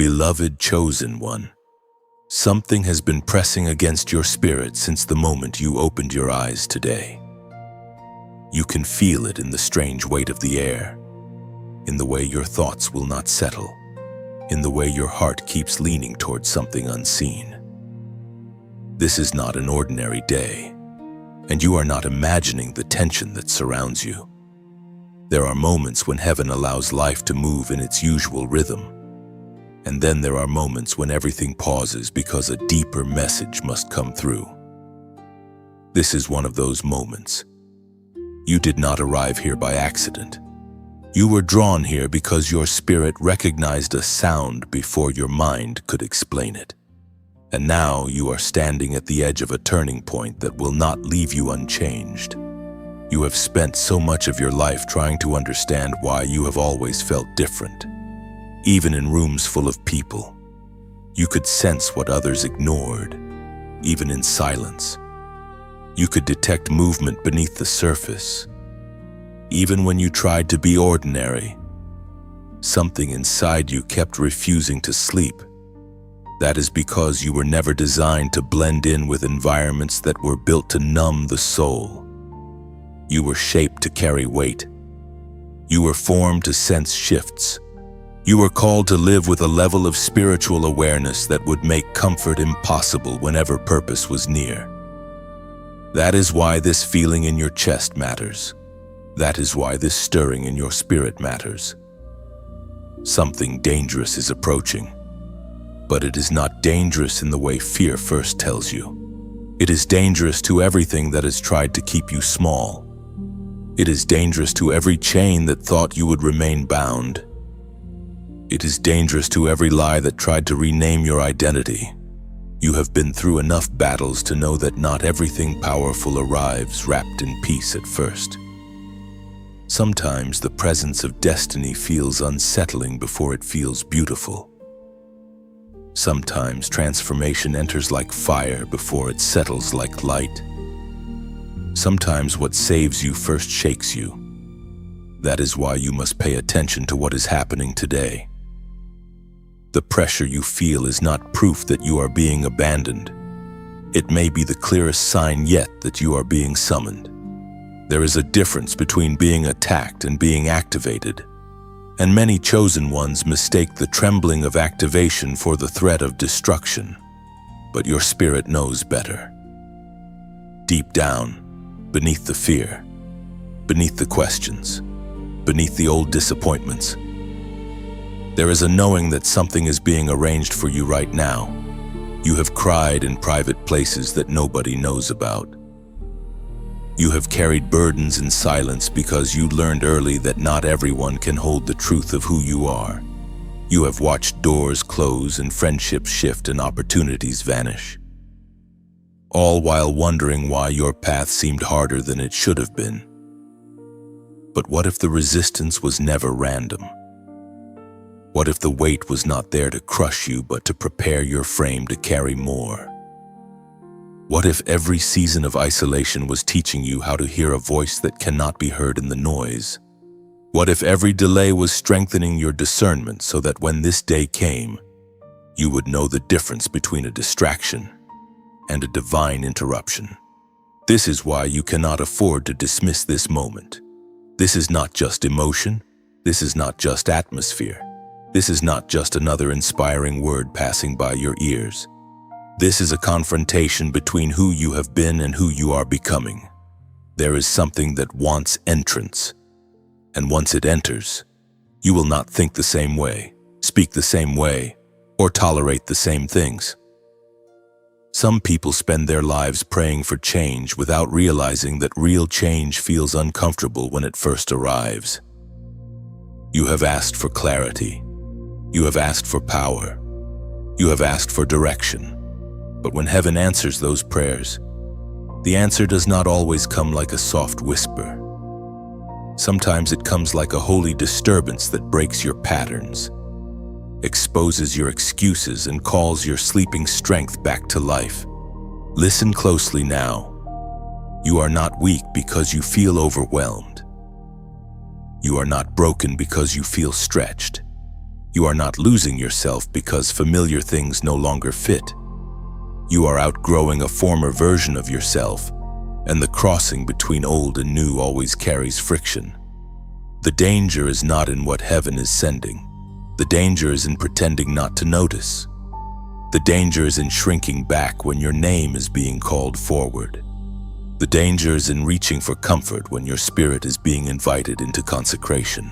Beloved chosen one, something has been pressing against your spirit since the moment you opened your eyes today. You can feel it in the strange weight of the air, in the way your thoughts will not settle, in the way your heart keeps leaning towards something unseen. This is not an ordinary day, and you are not imagining the tension that surrounds you. There are moments when heaven allows life to move in its usual rhythm, and then there are moments when everything pauses because a deeper message must come through. This is one of those moments. You did not arrive here by accident. You were drawn here because your spirit recognized a sound before your mind could explain it. And now you are standing at the edge of a turning point that will not leave you unchanged. You have spent so much of your life trying to understand why you have always felt different. Even in rooms full of people, you could sense what others ignored, even in silence. You could detect movement beneath the surface. Even when you tried to be ordinary, something inside you kept refusing to sleep. That is because you were never designed to blend in with environments that were built to numb the soul. You were shaped to carry weight. You were formed to sense shifts. You were called to live with a level of spiritual awareness that would make comfort impossible whenever purpose was near. That is why this feeling in your chest matters. That is why this stirring in your spirit matters. Something dangerous is approaching, but it is not dangerous in the way fear first tells you. It is dangerous to everything that has tried to keep you small. It is dangerous to every chain that thought you would remain bound. It is dangerous to every lie that tried to rename your identity. You have been through enough battles to know that not everything powerful arrives wrapped in peace at first. Sometimes the presence of destiny feels unsettling before it feels beautiful. Sometimes transformation enters like fire before it settles like light. Sometimes what saves you first shakes you. That is why you must pay attention to what is happening today. The pressure you feel is not proof that you are being abandoned. It may be the clearest sign yet that you are being summoned. There is a difference between being attacked and being activated, and many chosen ones mistake the trembling of activation for the threat of destruction. But your spirit knows better. Deep down, beneath the fear, beneath the questions, beneath the old disappointments, there is a knowing that something is being arranged for you right now. You have cried in private places that nobody knows about. You have carried burdens in silence because you learned early that not everyone can hold the truth of who you are. You have watched doors close and friendships shift and opportunities vanish, all while wondering why your path seemed harder than it should have been. But what if the resistance was never random? What if the weight was not there to crush you, but to prepare your frame to carry more? What if every season of isolation was teaching you how to hear a voice that cannot be heard in the noise? What if every delay was strengthening your discernment so that when this day came, you would know the difference between a distraction and a divine interruption? This is why you cannot afford to dismiss this moment. This is not just emotion. This is not just atmosphere. This is not just another inspiring word passing by your ears. This is a confrontation between who you have been and who you are becoming. There is something that wants entrance, and once it enters, you will not think the same way, speak the same way, or tolerate the same things. Some people spend their lives praying for change without realizing that real change feels uncomfortable when it first arrives. You have asked for clarity. You have asked for power. You have asked for direction. But when heaven answers those prayers, the answer does not always come like a soft whisper. Sometimes it comes like a holy disturbance that breaks your patterns, exposes your excuses, and calls your sleeping strength back to life. Listen closely now. You are not weak because you feel overwhelmed. You are not broken because you feel stretched. You are not losing yourself because familiar things no longer fit. You are outgrowing a former version of yourself, and the crossing between old and new always carries friction. The danger is not in what heaven is sending. The danger is in pretending not to notice. The danger is in shrinking back when your name is being called forward. The danger is in reaching for comfort when your spirit is being invited into consecration.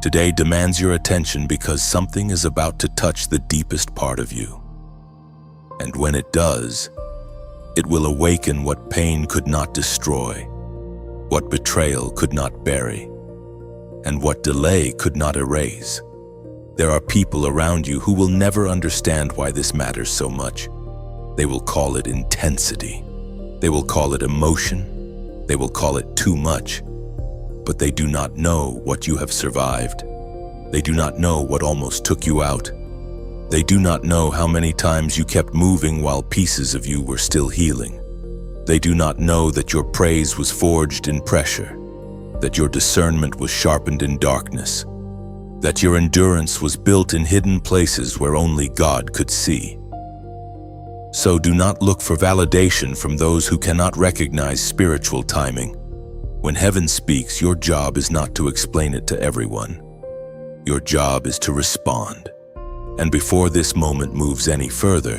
Today demands your attention because something is about to touch the deepest part of you. And when it does, it will awaken what pain could not destroy, what betrayal could not bury, and what delay could not erase. There are people around you who will never understand why this matters so much. They will call it intensity. They will call it emotion. They will call it too much. But they do not know what you have survived. They do not know what almost took you out. They do not know how many times you kept moving while pieces of you were still healing. They do not know that your praise was forged in pressure, that your discernment was sharpened in darkness, that your endurance was built in hidden places where only God could see. So do not look for validation from those who cannot recognize spiritual timing. When heaven speaks, your job is not to explain it to everyone. Your job is to respond. And before this moment moves any further,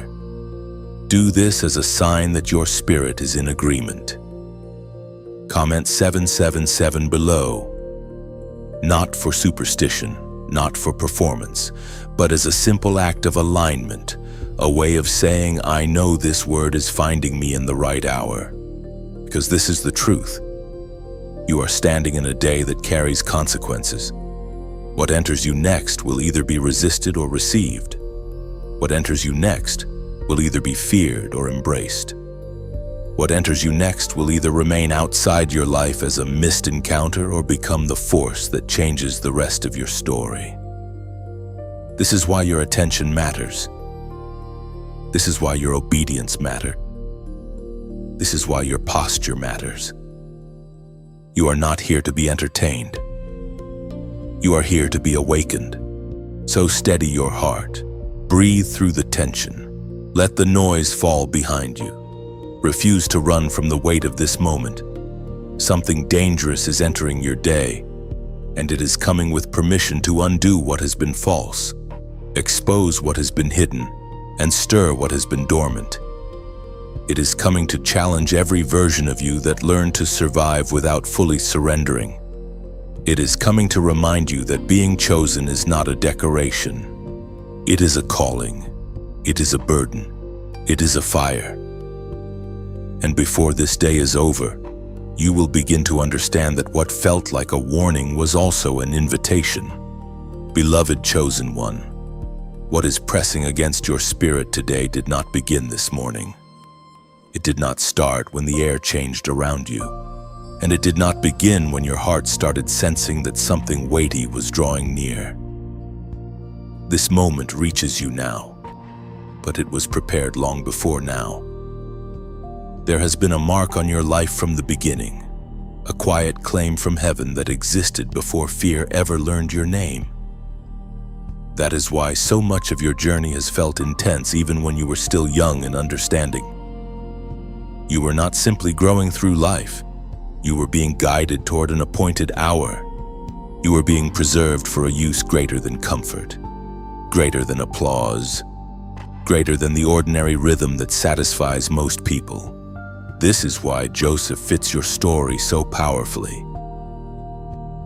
do this as a sign that your spirit is in agreement. Comment 777 below. Not for superstition, not for performance, but as a simple act of alignment, a way of saying, I know this word is finding me in the right hour. Because this is the truth. You are standing in a day that carries consequences. What enters you next will either be resisted or received. What enters you next will either be feared or embraced. What enters you next will either remain outside your life as a missed encounter or become the force that changes the rest of your story. This is why your attention matters. This is why your obedience matters. This is why your posture matters. You are not here to be entertained. You are here to be awakened. So steady your heart. Breathe through the tension. Let the noise fall behind you. Refuse to run from the weight of this moment. Something dangerous is entering your day, and it is coming with permission to undo what has been false, expose what has been hidden, and stir what has been dormant. It is coming to challenge every version of you that learned to survive without fully surrendering. It is coming to remind you that being chosen is not a decoration. It is a calling. It is a burden. It is a fire. And before this day is over, you will begin to understand that what felt like a warning was also an invitation. Beloved chosen one, what is pressing against your spirit today did not begin this morning. It did not start when the air changed around you. And it did not begin when your heart started sensing that something weighty was drawing near. This moment reaches you now, but it was prepared long before now. There has been a mark on your life from the beginning, a quiet claim from heaven that existed before fear ever learned your name. That is why so much of your journey has felt intense even when you were still young and understanding. You were not simply growing through life. You were being guided toward an appointed hour. You were being preserved for a use greater than comfort, greater than applause, greater than the ordinary rhythm that satisfies most people. This is why Joseph fits your story so powerfully.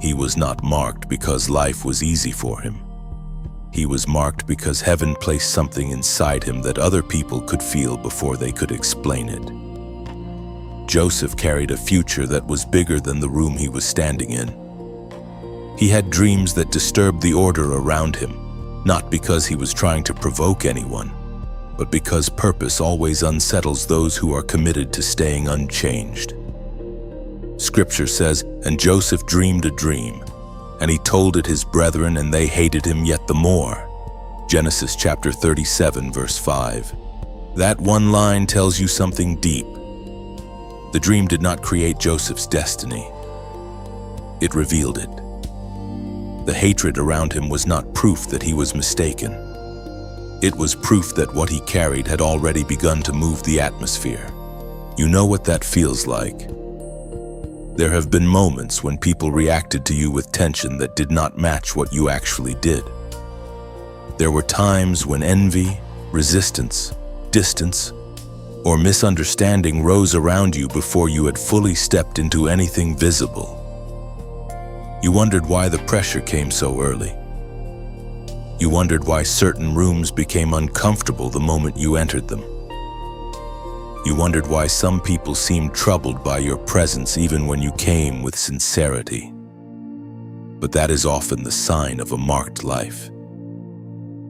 He was not marked because life was easy for him. He was marked because heaven placed something inside him that other people could feel before they could explain it. Joseph carried a future that was bigger than the room he was standing in. He had dreams that disturbed the order around him, not because he was trying to provoke anyone, but because purpose always unsettles those who are committed to staying unchanged. Scripture says, "And Joseph dreamed a dream, and he told it his brethren, and they hated him yet the more." Genesis chapter 37, verse 5. That one line tells you something deep. The dream did not create Joseph's destiny. It revealed it. The hatred around him was not proof that he was mistaken. It was proof that what he carried had already begun to move the atmosphere. You know what that feels like. There have been moments when people reacted to you with tension that did not match what you actually did. There were times when envy, resistance, distance, or misunderstanding rose around you before you had fully stepped into anything visible. You wondered why the pressure came so early. You wondered why certain rooms became uncomfortable the moment you entered them. You wondered why some people seemed troubled by your presence even when you came with sincerity. But that is often the sign of a marked life.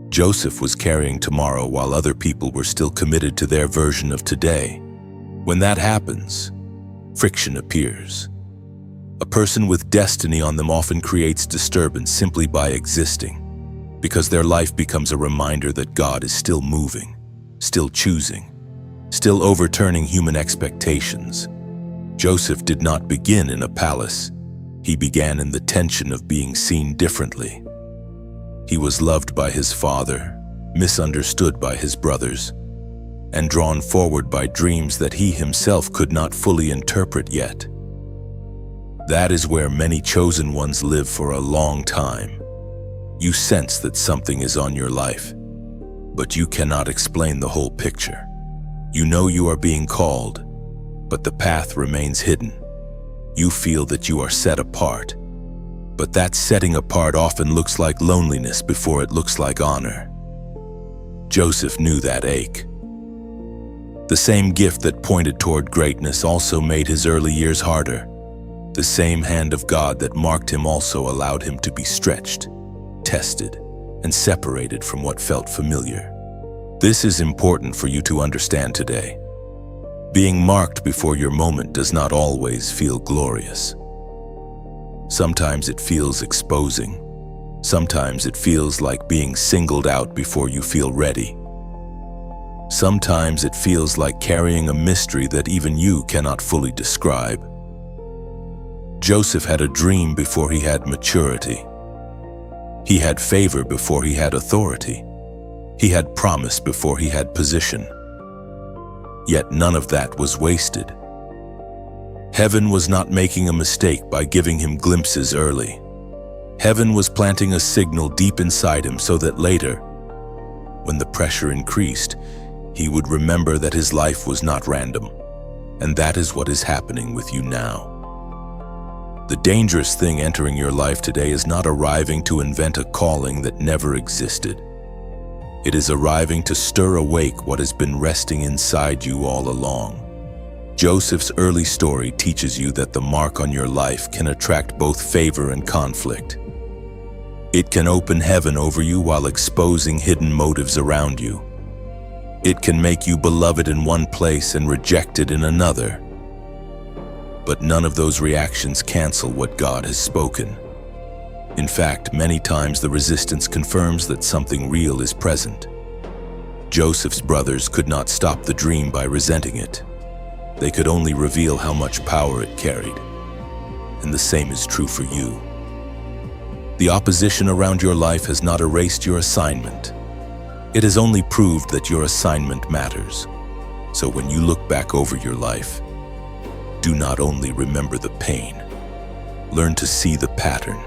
Joseph was carrying tomorrow while other people were still committed to their version of today. When that happens, friction appears. A person with destiny on them often creates disturbance simply by existing, because their life becomes a reminder that God is still moving, still choosing, still overturning human expectations. Joseph did not begin in a palace. He began in the tension of being seen differently. He was loved by his father, misunderstood by his brothers, and drawn forward by dreams that he himself could not fully interpret yet. That is where many chosen ones live for a long time. You sense that something is on your life, but you cannot explain the whole picture. You know you are being called, but the path remains hidden. You feel that you are set apart, but that setting apart often looks like loneliness before it looks like honor. Joseph knew that ache. The same gift that pointed toward greatness also made his early years harder. The same hand of God that marked him also allowed him to be stretched, tested, and separated from what felt familiar. This is important for you to understand today. Being marked before your moment does not always feel glorious. Sometimes it feels exposing. Sometimes it feels like being singled out before you feel ready. Sometimes it feels like carrying a mystery that even you cannot fully describe. Joseph had a dream before he had maturity. He had favor before he had authority. He had promise before he had position. Yet none of that was wasted. Heaven was not making a mistake by giving him glimpses early. Heaven was planting a signal deep inside him so that later, when the pressure increased, he would remember that his life was not random. And that is what is happening with you now. The dangerous thing entering your life today is not arriving to invent a calling that never existed. It is arriving to stir awake what has been resting inside you all along. Joseph's early story teaches you that the mark on your life can attract both favor and conflict. It can open heaven over you while exposing hidden motives around you. It can make you beloved in one place and rejected in another. But none of those reactions cancel what God has spoken. In fact, many times the resistance confirms that something real is present. Joseph's brothers could not stop the dream by resenting it. They could only reveal how much power it carried. And the same is true for you. The opposition around your life has not erased your assignment. It has only proved that your assignment matters. So when you look back over your life, do not only remember the pain, learn to see the pattern.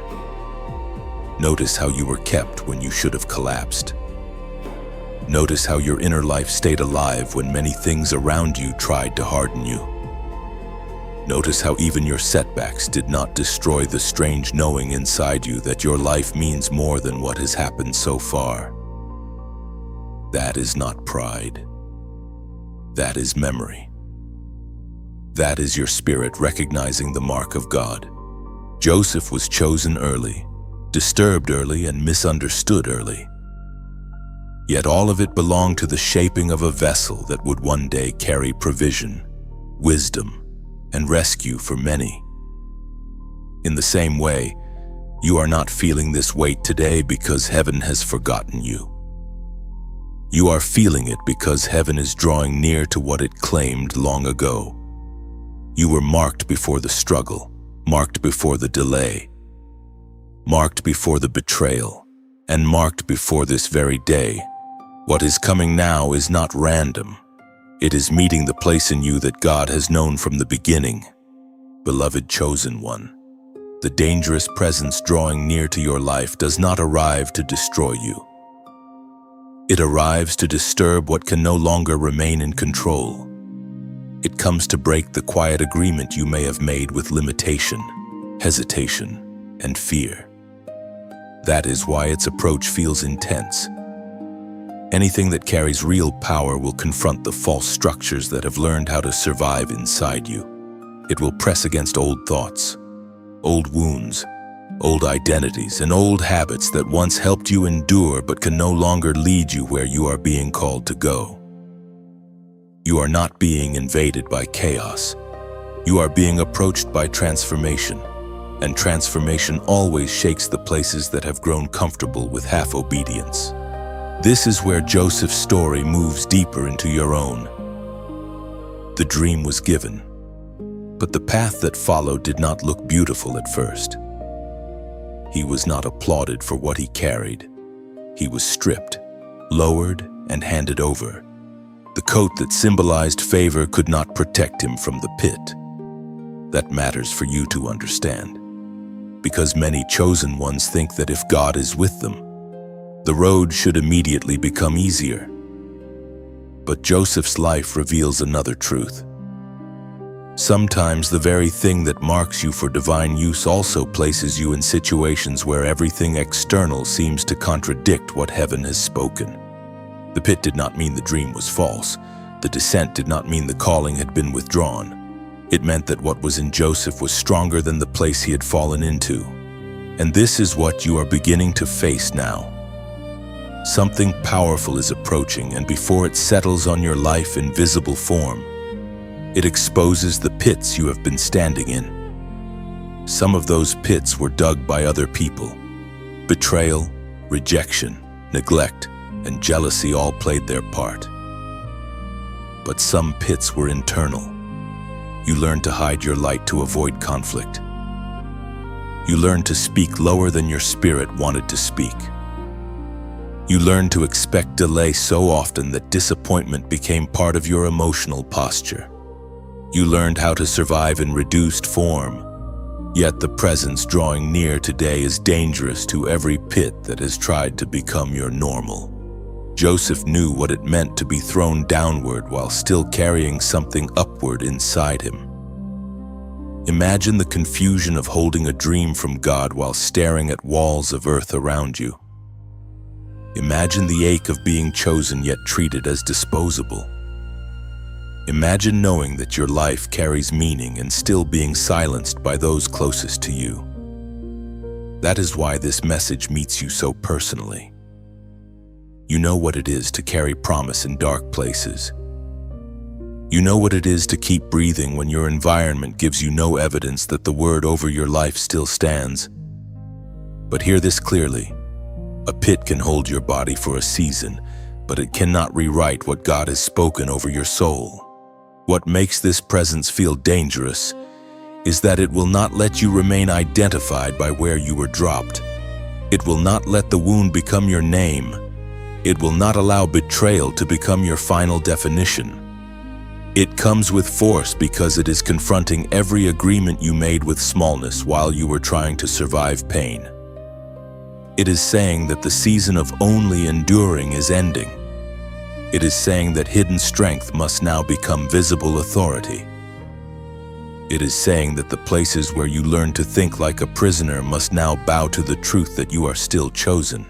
Notice how you were kept when you should have collapsed. Notice how your inner life stayed alive when many things around you tried to harden you. Notice how even your setbacks did not destroy the strange knowing inside you that your life means more than what has happened so far. That is not pride. That is memory. That is your spirit recognizing the mark of God. Joseph was chosen early, disturbed early, and misunderstood early. Yet all of it belonged to the shaping of a vessel that would one day carry provision, wisdom, and rescue for many. In the same way, you are not feeling this weight today because heaven has forgotten you. You are feeling it because heaven is drawing near to what it claimed long ago. You were marked before the struggle, marked before the delay. marked before the betrayal, and marked before this very day. What is coming now is not random. It is meeting the place in you that God has known from the beginning. Beloved chosen one, the dangerous presence drawing near to your life does not arrive to destroy you. It arrives to disturb what can no longer remain in control. It comes to break the quiet agreement you may have made with limitation, hesitation, and fear. That is why its approach feels intense. Anything that carries real power will confront the false structures that have learned how to survive inside you. It will press against old thoughts, old wounds, old identities, and old habits that once helped you endure but can no longer lead you where you are being called to go. You are not being invaded by chaos. You are being approached by transformation, and transformation always shakes the places that have grown comfortable with half-obedience. This is where Joseph's story moves deeper into your own. The dream was given, but the path that followed did not look beautiful at first. He was not applauded for what he carried. He was stripped, lowered, and handed over. The coat that symbolized favor could not protect him from the pit. That matters for you to understand, because many chosen ones think that if God is with them, the road should immediately become easier. But Joseph's life reveals another truth. Sometimes the very thing that marks you for divine use also places you in situations where everything external seems to contradict what heaven has spoken. The pit did not mean the dream was false. The descent did not mean the calling had been withdrawn. It meant that what was in Joseph was stronger than the place he had fallen into. And this is what you are beginning to face now. Something powerful is approaching, and before it settles on your life in visible form, it exposes the pits you have been standing in. Some of those pits were dug by other people. Betrayal, rejection, neglect, and jealousy all played their part. But some pits were internal. You learned to hide your light to avoid conflict. You learned to speak lower than your spirit wanted to speak. You learned to expect delay so often that disappointment became part of your emotional posture. You learned how to survive in reduced form, yet the presence drawing near today is dangerous to every pit that has tried to become your normal. Joseph knew what it meant to be thrown downward while still carrying something upward inside him. Imagine the confusion of holding a dream from God while staring at walls of earth around you. Imagine the ache of being chosen yet treated as disposable. Imagine knowing that your life carries meaning and still being silenced by those closest to you. That is why this message meets you so personally. You know what it is to carry promise in dark places. You know what it is to keep breathing when your environment gives you no evidence that the word over your life still stands. But hear this clearly. A pit can hold your body for a season, but it cannot rewrite what God has spoken over your soul. What makes this presence feel dangerous is that it will not let you remain identified by where you were dropped. It will not let the wound become your name. It will not allow betrayal to become your final definition. It comes with force because it is confronting every agreement you made with smallness while you were trying to survive pain. It is saying that the season of only enduring is ending. It is saying that hidden strength must now become visible authority. It is saying that the places where you learned to think like a prisoner must now bow to the truth that you are still chosen.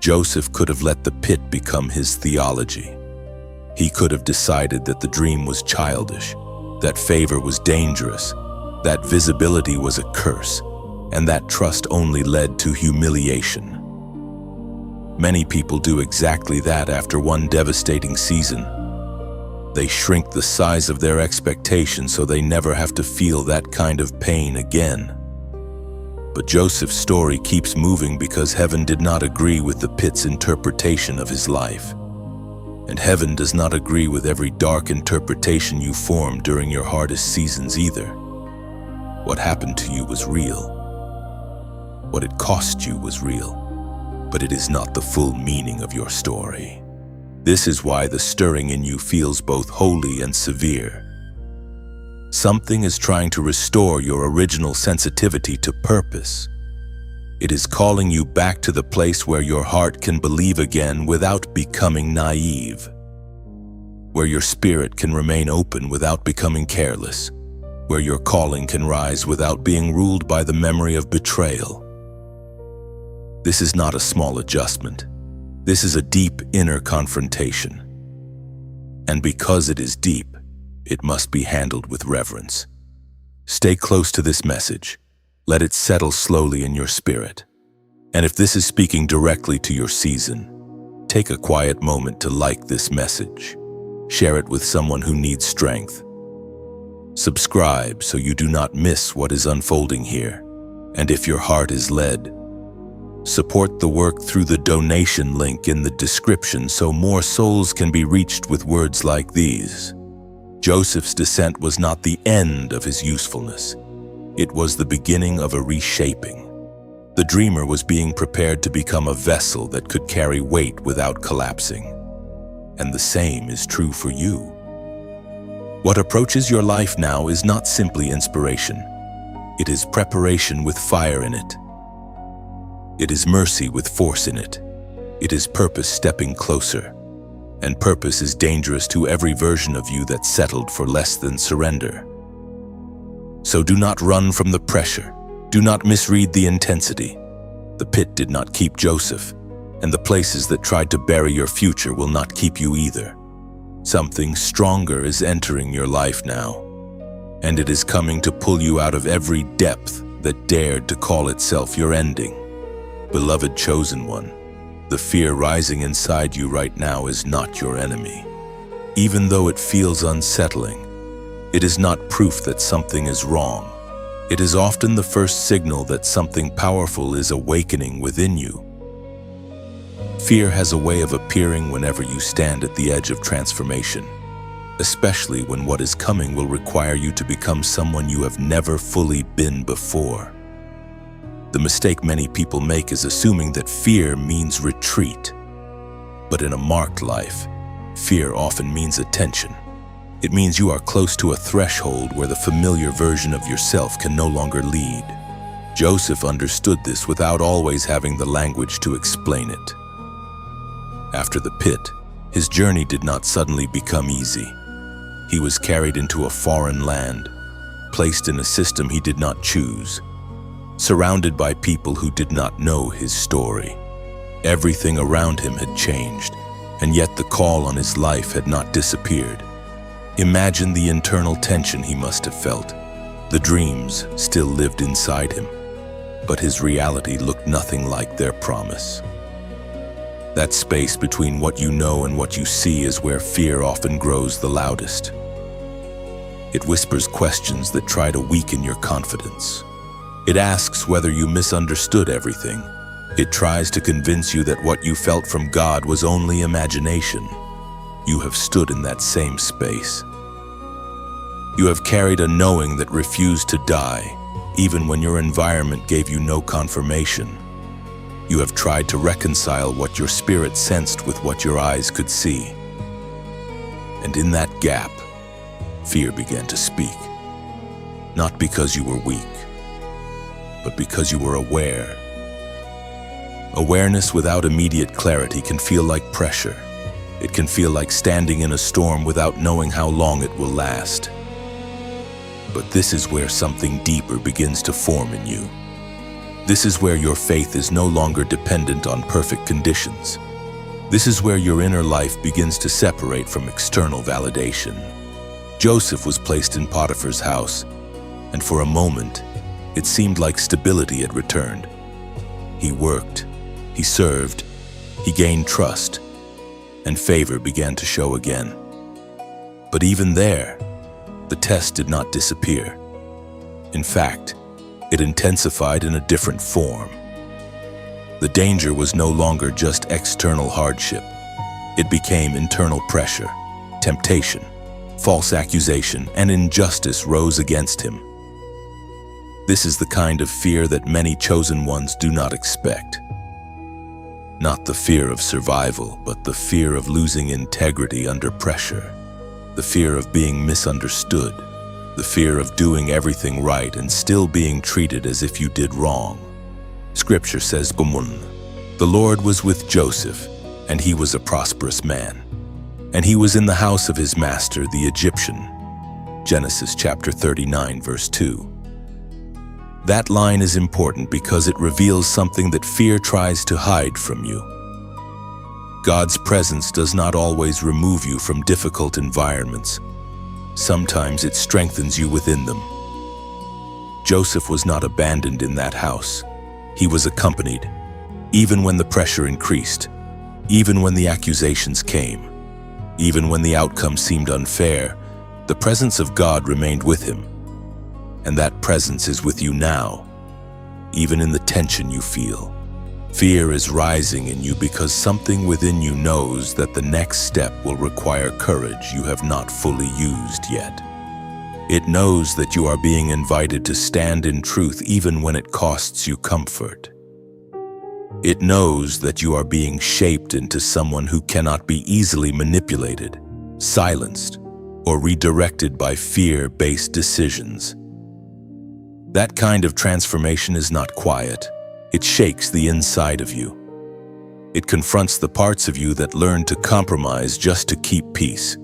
Joseph could have let the pit become his theology. He could have decided that the dream was childish, that favor was dangerous, that visibility was a curse, and that trust only led to humiliation. Many people do exactly that after one devastating season. They shrink the size of their expectations so they never have to feel that kind of pain again. But Joseph's story keeps moving because heaven did not agree with the pit's interpretation of his life. And heaven does not agree with every dark interpretation you formed during your hardest seasons either. What happened to you was real. What it cost you was real, but it is not the full meaning of your story. This is why the stirring in you feels both holy and severe. Something is trying to restore your original sensitivity to purpose. It is calling you back to the place where your heart can believe again without becoming naive, where your spirit can remain open without becoming careless, where your calling can rise without being ruled by the memory of betrayal. This is not a small adjustment. This is a deep inner confrontation. And because it is deep, it must be handled with reverence. Stay close to this message. Let it settle slowly in your spirit. And if this is speaking directly to your season, take a quiet moment to like this message. Share it with someone who needs strength. Subscribe so you do not miss what is unfolding here. And if your heart is led, support the work through the donation link in the description so more souls can be reached with words like these. Joseph's descent was not the end of his usefulness. It was the beginning of a reshaping. The dreamer was being prepared to become a vessel that could carry weight without collapsing. And the same is true for you. What approaches your life now is not simply inspiration. It is preparation with fire in it. It is mercy with force in it. It is purpose stepping closer. And purpose is dangerous to every version of you that settled for less than surrender. So do not run from the pressure. Do not misread the intensity. The pit did not keep Joseph, and the places that tried to bury your future will not keep you either. Something stronger is entering your life now, and it is coming to pull you out of every depth that dared to call itself your ending. Beloved chosen one, the fear rising inside you right now is not your enemy. Even though it feels unsettling, it is not proof that something is wrong. It is often the first signal that something powerful is awakening within you. Fear has a way of appearing whenever you stand at the edge of transformation, especially when what is coming will require you to become someone you have never fully been before. The mistake many people make is assuming that fear means retreat. But in a marked life, fear often means attention. It means you are close to a threshold where the familiar version of yourself can no longer lead. Joseph understood this without always having the language to explain it. After the pit, his journey did not suddenly become easy. He was carried into a foreign land, placed in a system he did not choose, surrounded by people who did not know his story. Everything around him had changed, and yet the call on his life had not disappeared. Imagine the internal tension he must have felt. The dreams still lived inside him, but his reality looked nothing like their promise. That space between what you know and what you see is where fear often grows the loudest. It whispers questions that try to weaken your confidence. It asks whether you misunderstood everything. It tries to convince you that what you felt from God was only imagination. You have stood in that same space. You have carried a knowing that refused to die, even when your environment gave you no confirmation. You have tried to reconcile what your spirit sensed with what your eyes could see. And in that gap, fear began to speak. Not because you were weak, but because you were aware. Awareness without immediate clarity can feel like pressure. It can feel like standing in a storm without knowing how long it will last. But this is where something deeper begins to form in you. This is where your faith is no longer dependent on perfect conditions. This is where your inner life begins to separate from external validation. Joseph was placed in Potiphar's house, and for a moment, it seemed like stability had returned. He worked, he served, he gained trust, and favor began to show again. But even there, the test did not disappear. In fact, it intensified in a different form. The danger was no longer just external hardship. It became internal pressure, temptation, false accusation, and injustice rose against him. This is the kind of fear that many chosen ones do not expect. Not the fear of survival, but the fear of losing integrity under pressure. The fear of being misunderstood. The fear of doing everything right and still being treated as if you did wrong. Scripture says, "The Lord was with Joseph, and he was a prosperous man. And he was in the house of his master, the Egyptian." Genesis chapter 39, verse 2. That line is important because it reveals something that fear tries to hide from you. God's presence does not always remove you from difficult environments. Sometimes it strengthens you within them. Joseph was not abandoned in that house. He was accompanied, even when the pressure increased, even when the accusations came, even when the outcome seemed unfair. The presence of God remained with him. And that presence is with you now, even in the tension you feel. Fear is rising in you because something within you knows that the next step will require courage you have not fully used yet. It knows that you are being invited to stand in truth even when it costs you comfort. It knows that you are being shaped into someone who cannot be easily manipulated, silenced, or redirected by fear-based decisions. That kind of transformation is not quiet. It shakes the inside of you. It confronts the parts of you that learn to compromise just to keep peace.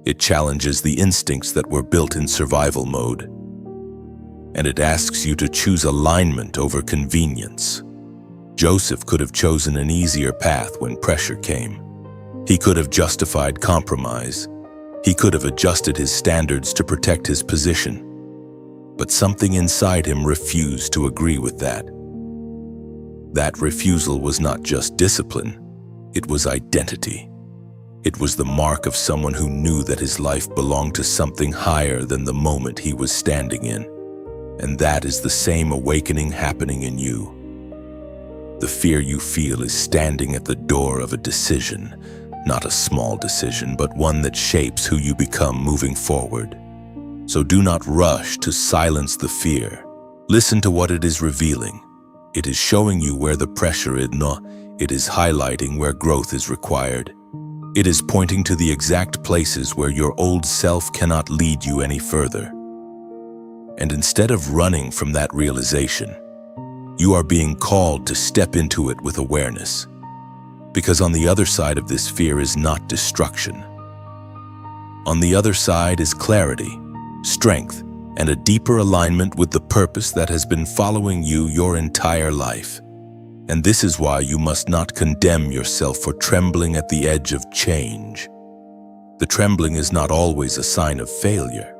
It challenges the instincts that were built in survival mode. And it asks you to choose alignment over convenience. Joseph could have chosen an easier path when pressure came. He could have justified compromise. He could have adjusted his standards to protect his position. But something inside him refused to agree with that. That refusal was not just discipline, it was identity. It was the mark of someone who knew that his life belonged to something higher than the moment he was standing in. And that is the same awakening happening in you. The fear you feel is standing at the door of a decision, not a small decision, but one that shapes who you become moving forward. So do not rush to silence the fear. Listen to what it is revealing. It is showing you where the pressure is. It is highlighting where growth is required. It is pointing to the exact places where your old self cannot lead you any further. And instead of running from that realization, you are being called to step into it with awareness. Because on the other side of this fear is not destruction. On the other side is clarity, strength, and a deeper alignment with the purpose that has been following you your entire life. And this is why you must not condemn yourself for trembling at the edge of change. The trembling is not always a sign of failure.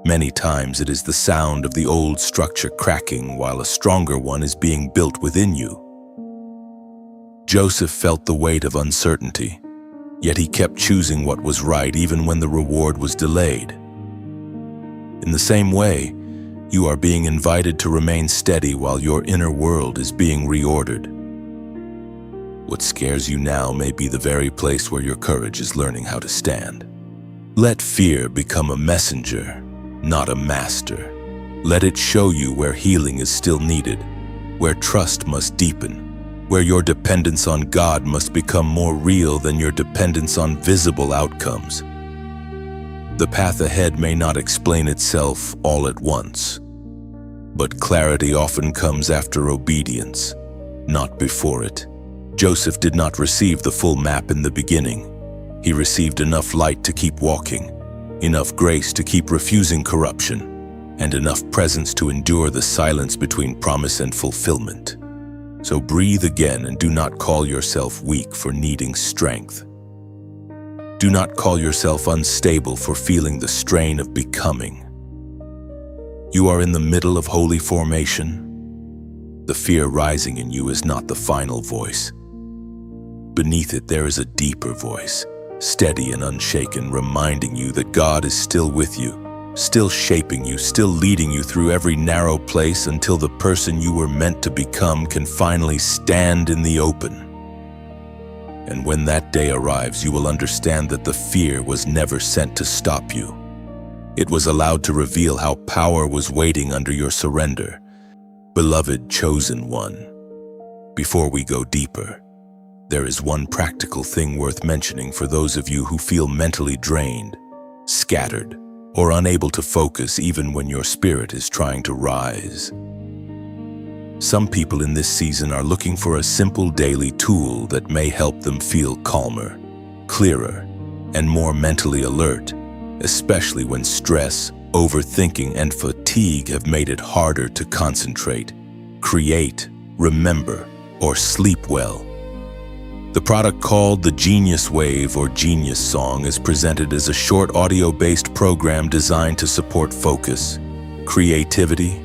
Many times it is the sound of the old structure cracking while a stronger one is being built within you. Joseph felt the weight of uncertainty, yet he kept choosing what was right even when the reward was delayed. In the same way, you are being invited to remain steady while your inner world is being reordered. What scares you now may be the very place where your courage is learning how to stand. Let fear become a messenger, not a master. Let it show you where healing is still needed, where trust must deepen, where your dependence on God must become more real than your dependence on visible outcomes. The path ahead may not explain itself all at once, but clarity often comes after obedience, not before it. Joseph did not receive the full map in the beginning. He received enough light to keep walking, enough grace to keep refusing corruption, and enough presence to endure the silence between promise and fulfillment. So breathe again and do not call yourself weak for needing strength. Do not call yourself unstable for feeling the strain of becoming. You are in the middle of holy formation. The fear rising in you is not the final voice. Beneath it, there is a deeper voice, steady and unshaken, reminding you that God is still with you, still shaping you, still leading you through every narrow place until the person you were meant to become can finally stand in the open. And when that day arrives, you will understand that the fear was never sent to stop you. It was allowed to reveal how power was waiting under your surrender. Beloved chosen one, before we go deeper, there is one practical thing worth mentioning for those of you who feel mentally drained, scattered, or unable to focus even when your spirit is trying to rise. Some people in this season are looking for a simple daily tool that may help them feel calmer, clearer, and more mentally alert, especially when stress, overthinking, and fatigue have made it harder to concentrate, create, remember, or sleep well. The product called the Genius Wave or Genius Song is presented as a short audio-based program designed to support focus, creativity,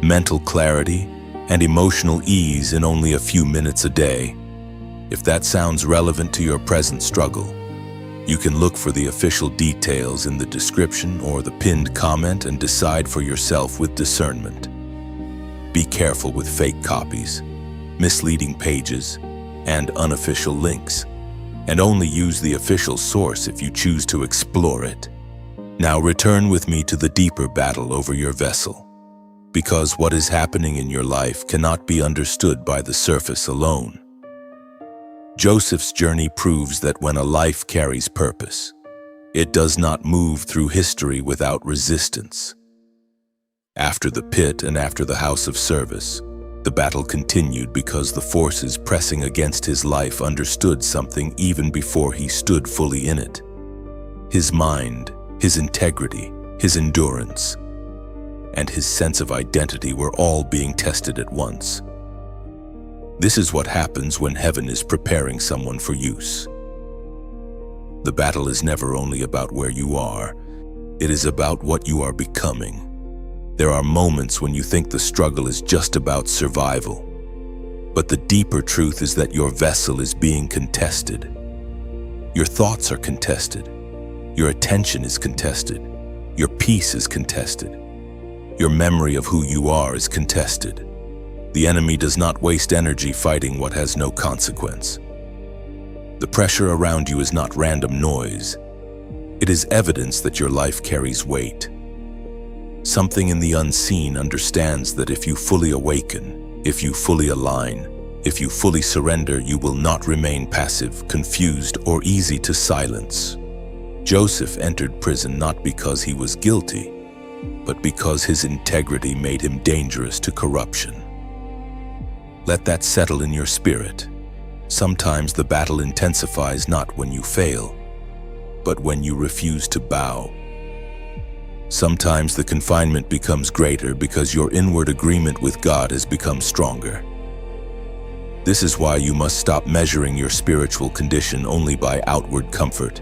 mental clarity, and emotional ease in only a few minutes a day. If that sounds relevant to your present struggle, you can look for the official details in the description or the pinned comment and decide for yourself with discernment. Be careful with fake copies, misleading pages, and unofficial links, and only use the official source if you choose to explore it. Now return with me to the deeper battle over your vessel, because what is happening in your life cannot be understood by the surface alone. Joseph's journey proves that when a life carries purpose, it does not move through history without resistance. After the pit and after the house of service, the battle continued because the forces pressing against his life understood something even before he stood fully in it. His mind, his integrity, his endurance, and his sense of identity were all being tested at once. This is what happens when heaven is preparing someone for use. The battle is never only about where you are, it is about what you are becoming. There are moments when you think the struggle is just about survival, but the deeper truth is that your vessel is being contested. Your thoughts are contested. Your attention is contested. Your peace is contested. Your memory of who you are is contested. The enemy does not waste energy fighting what has no consequence. The pressure around you is not random noise. It is evidence that your life carries weight. Something in the unseen understands that if you fully awaken, if you fully align, if you fully surrender, you will not remain passive, confused, or easy to silence. Joseph entered prison not because he was guilty, but because his integrity made him dangerous to corruption. Let that settle in your spirit. Sometimes the battle intensifies not when you fail, but when you refuse to bow. Sometimes the confinement becomes greater because your inward agreement with God has become stronger. This is why you must stop measuring your spiritual condition only by outward comfort.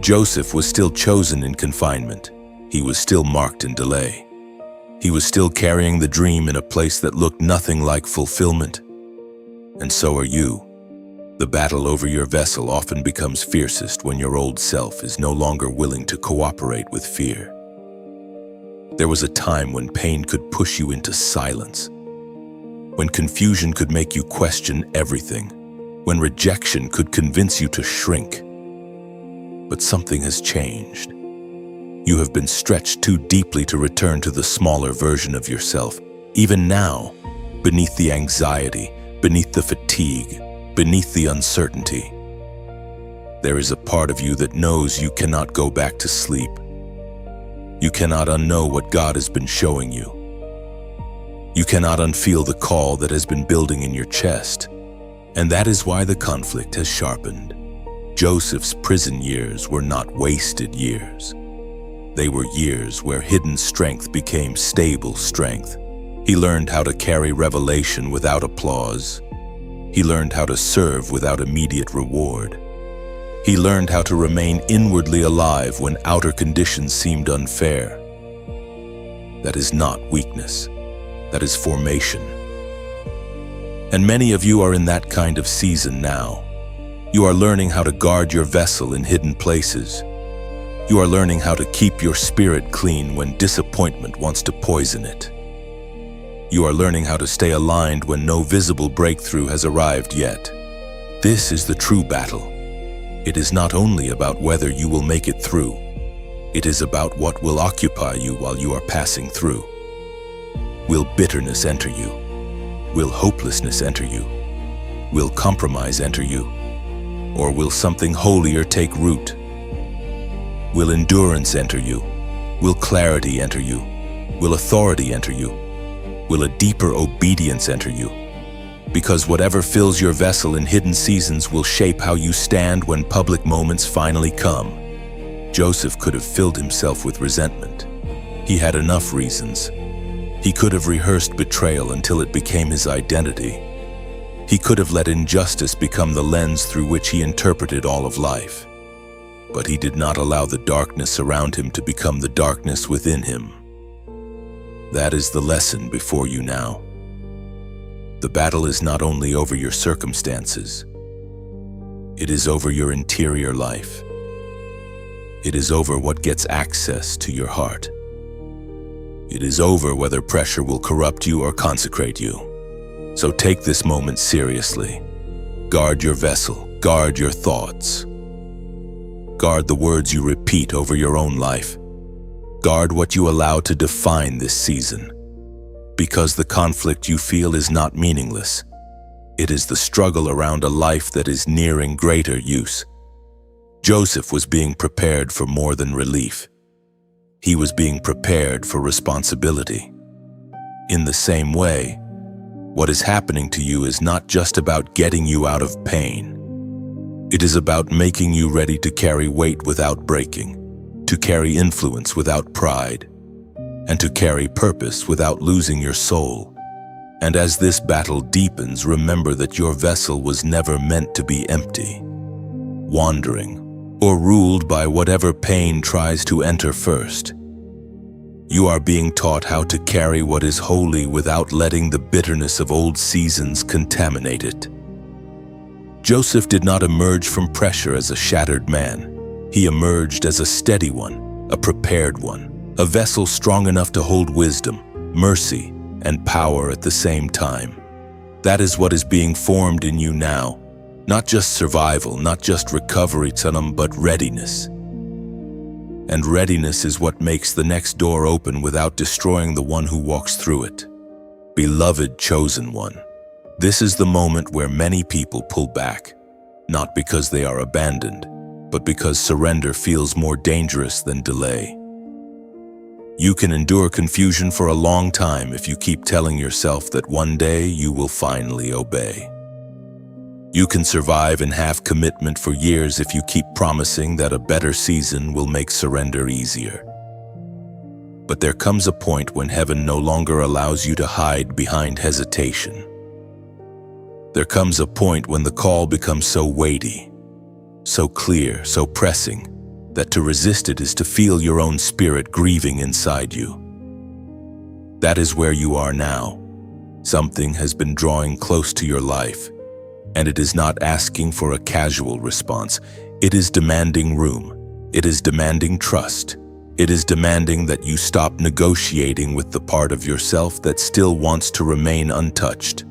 Joseph was still chosen in confinement. He was still marked in delay. He was still carrying the dream in a place that looked nothing like fulfillment. And so are you. The battle over your vessel often becomes fiercest when your old self is no longer willing to cooperate with fear. There was a time when pain could push you into silence, when confusion could make you question everything, when rejection could convince you to shrink. But something has changed. You have been stretched too deeply to return to the smaller version of yourself. Even now, beneath the anxiety, beneath the fatigue, beneath the uncertainty, there is a part of you that knows you cannot go back to sleep. You cannot unknow what God has been showing you. You cannot unfeel the call that has been building in your chest. And that is why the conflict has sharpened. Joseph's prison years were not wasted years. They were years where hidden strength became stable strength. He learned how to carry revelation without applause. He learned how to serve without immediate reward. He learned how to remain inwardly alive when outer conditions seemed unfair. That is not weakness. That is formation. And many of you are in that kind of season now. You are learning how to guard your vessel in hidden places. You are learning how to keep your spirit clean when disappointment wants to poison it. You are learning how to stay aligned when no visible breakthrough has arrived yet. This is the true battle. It is not only about whether you will make it through. It is about what will occupy you while you are passing through. Will bitterness enter you? Will hopelessness enter you? Will compromise enter you? Or will something holier take root? Will endurance enter you? Will clarity enter you? Will authority enter you? Will a deeper obedience enter you? Because whatever fills your vessel in hidden seasons will shape how you stand when public moments finally come. Joseph could have filled himself with resentment. He had enough reasons. He could have rehearsed betrayal until it became his identity. He could have let injustice become the lens through which he interpreted all of life. But he did not allow the darkness around him to become the darkness within him. That is the lesson before you now. The battle is not only over your circumstances, it is over your interior life. It is over what gets access to your heart. It is over whether pressure will corrupt you or consecrate you. So take this moment seriously. Guard your vessel, guard your thoughts. Guard the words you repeat over your own life. Guard what you allow to define this season. Because the conflict you feel is not meaningless. It is the struggle around a life that is nearing greater use. Joseph was being prepared for more than relief. He was being prepared for responsibility. In the same way, what is happening to you is not just about getting you out of pain. It is about making you ready to carry weight without breaking, to carry influence without pride, and to carry purpose without losing your soul. And as this battle deepens, remember that your vessel was never meant to be empty, wandering, or ruled by whatever pain tries to enter first. You are being taught how to carry what is holy without letting the bitterness of old seasons contaminate it. Joseph did not emerge from pressure as a shattered man. He emerged as a steady one, a prepared one, a vessel strong enough to hold wisdom, mercy, and power at the same time. That is what is being formed in you now. Not just survival, not just recovery, but readiness. And readiness is what makes the next door open without destroying the one who walks through it. Beloved chosen one, this is the moment where many people pull back, not because they are abandoned, but because surrender feels more dangerous than delay. You can endure confusion for a long time if you keep telling yourself that one day you will finally obey. You can survive in half-commitment for years if you keep promising that a better season will make surrender easier. But there comes a point when heaven no longer allows you to hide behind hesitation. There comes a point when the call becomes so weighty, so clear, so pressing, that to resist it is to feel your own spirit grieving inside you. That is where you are now. Something has been drawing close to your life. And it is not asking for a casual response. It is demanding room. It is demanding trust. It is demanding that you stop negotiating with the part of yourself that still wants to remain untouched.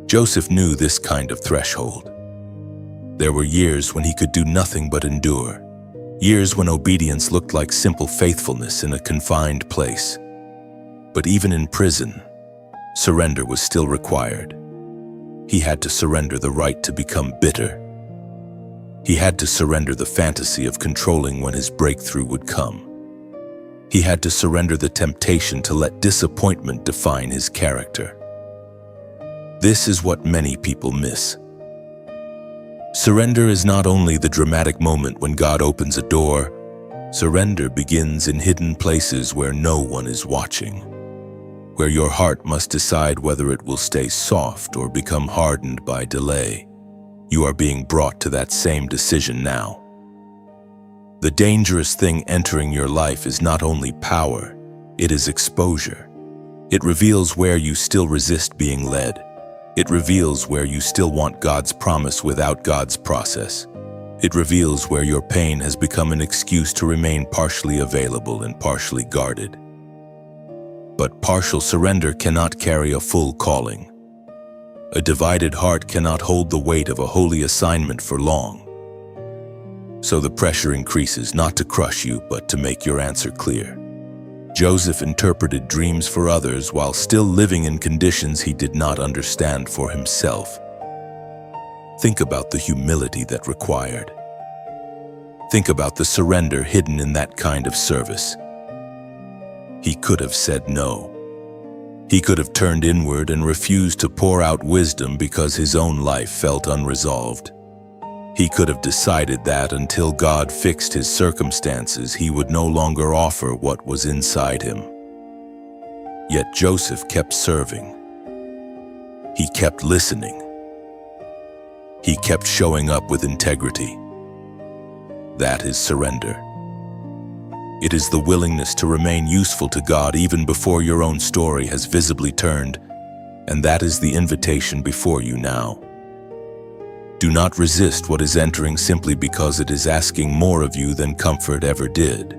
Joseph knew this kind of threshold. There were years when he could do nothing but endure. Years when obedience looked like simple faithfulness in a confined place. But even in prison, surrender was still required. He had to surrender the right to become bitter. He had to surrender the fantasy of controlling when his breakthrough would come. He had to surrender the temptation to let disappointment define his character. This is what many people miss. Surrender is not only the dramatic moment when God opens a door. Surrender begins in hidden places where no one is watching, where your heart must decide whether it will stay soft or become hardened by delay. You are being brought to that same decision now. The dangerous thing entering your life is not only power, it is exposure. It reveals where you still resist being led. It reveals where you still want God's promise without God's process. It reveals where your pain has become an excuse to remain partially available and partially guarded. But partial surrender cannot carry a full calling. A divided heart cannot hold the weight of a holy assignment for long. So the pressure increases, not to crush you, but to make your answer clear. Joseph interpreted dreams for others while still living in conditions he did not understand for himself. Think about the humility that required. Think about the surrender hidden in that kind of service. He could have said no. He could have turned inward and refused to pour out wisdom because his own life felt unresolved. He could have decided that until God fixed his circumstances, he would no longer offer what was inside him. Yet Joseph kept serving. He kept listening. He kept showing up with integrity. That is surrender. It is the willingness to remain useful to God even before your own story has visibly turned, and that is the invitation before you now. Do not resist what is entering simply because it is asking more of you than comfort ever did.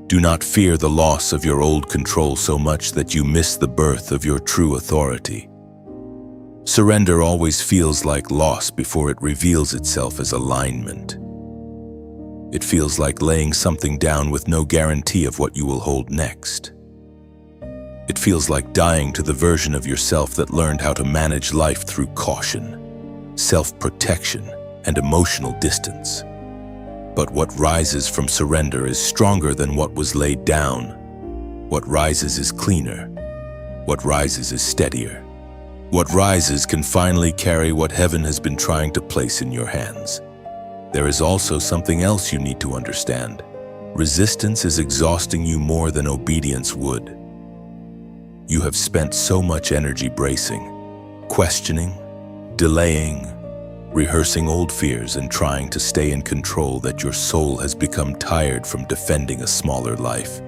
Do not fear the loss of your old control so much that you miss the birth of your true authority. Surrender always feels like loss before it reveals itself as alignment. It feels like laying something down with no guarantee of what you will hold next. It feels like dying to the version of yourself that learned how to manage life through caution, self-protection, and emotional distance. But what rises from surrender is stronger than what was laid down. What rises is cleaner. What rises is steadier. What rises can finally carry what heaven has been trying to place in your hands. There is also something else you need to understand. Resistance is exhausting you more than obedience would. You have spent so much energy bracing, questioning, delaying, rehearsing old fears and trying to stay in control that your soul has become tired from defending a smaller life.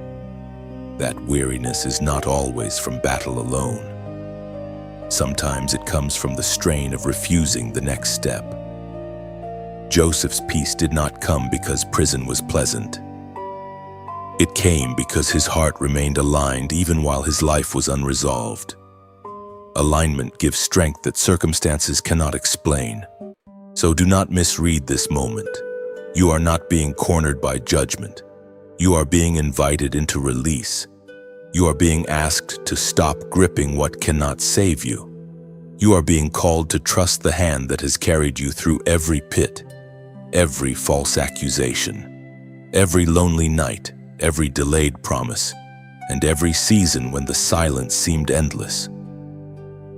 That weariness is not always from battle alone. Sometimes it comes from the strain of refusing the next step. Joseph's peace did not come because prison was pleasant. It came because his heart remained aligned even while his life was unresolved. Alignment gives strength that circumstances cannot explain. So do not misread this moment. You are not being cornered by judgment. You are being invited into release. You are being asked to stop gripping what cannot save you. You are being called to trust the hand that has carried you through every pit, every false accusation, every lonely night, every delayed promise, and every season when the silence seemed endless.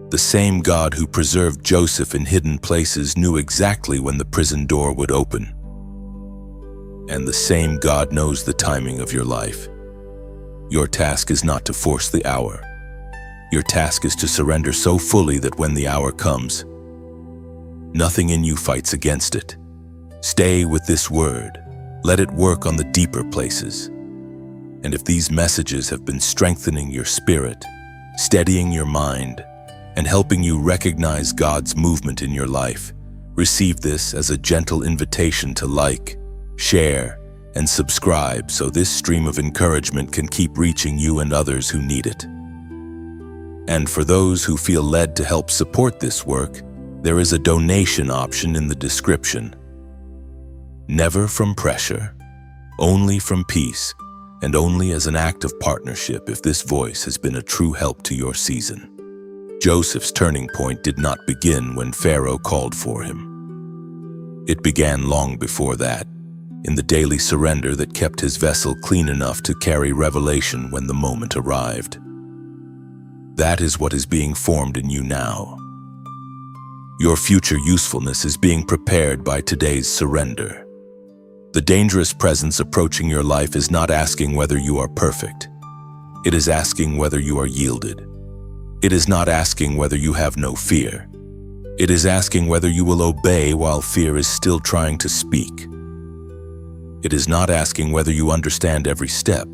The same God who preserved Joseph in hidden places knew exactly when the prison door would open. And the same God knows the timing of your life. Your task is not to force the hour. Your task is to surrender so fully that when the hour comes, nothing in you fights against it. Stay with this word. Let it work on the deeper places. And if these messages have been strengthening your spirit, steadying your mind, and helping you recognize God's movement in your life, receive this as a gentle invitation to like, share, and subscribe so this stream of encouragement can keep reaching you and others who need it. And for those who feel led to help support this work, there is a donation option in the description. Never from pressure, only from peace, and only as an act of partnership if this voice has been a true help to your season. Joseph's turning point did not begin when Pharaoh called for him. It began long before that, in the daily surrender that kept his vessel clean enough to carry revelation when the moment arrived. That is what is being formed in you now. Your future usefulness is being prepared by today's surrender. The dangerous presence approaching your life is not asking whether you are perfect. It is asking whether you are yielded. It is not asking whether you have no fear. It is asking whether you will obey while fear is still trying to speak. It is not asking whether you understand every step.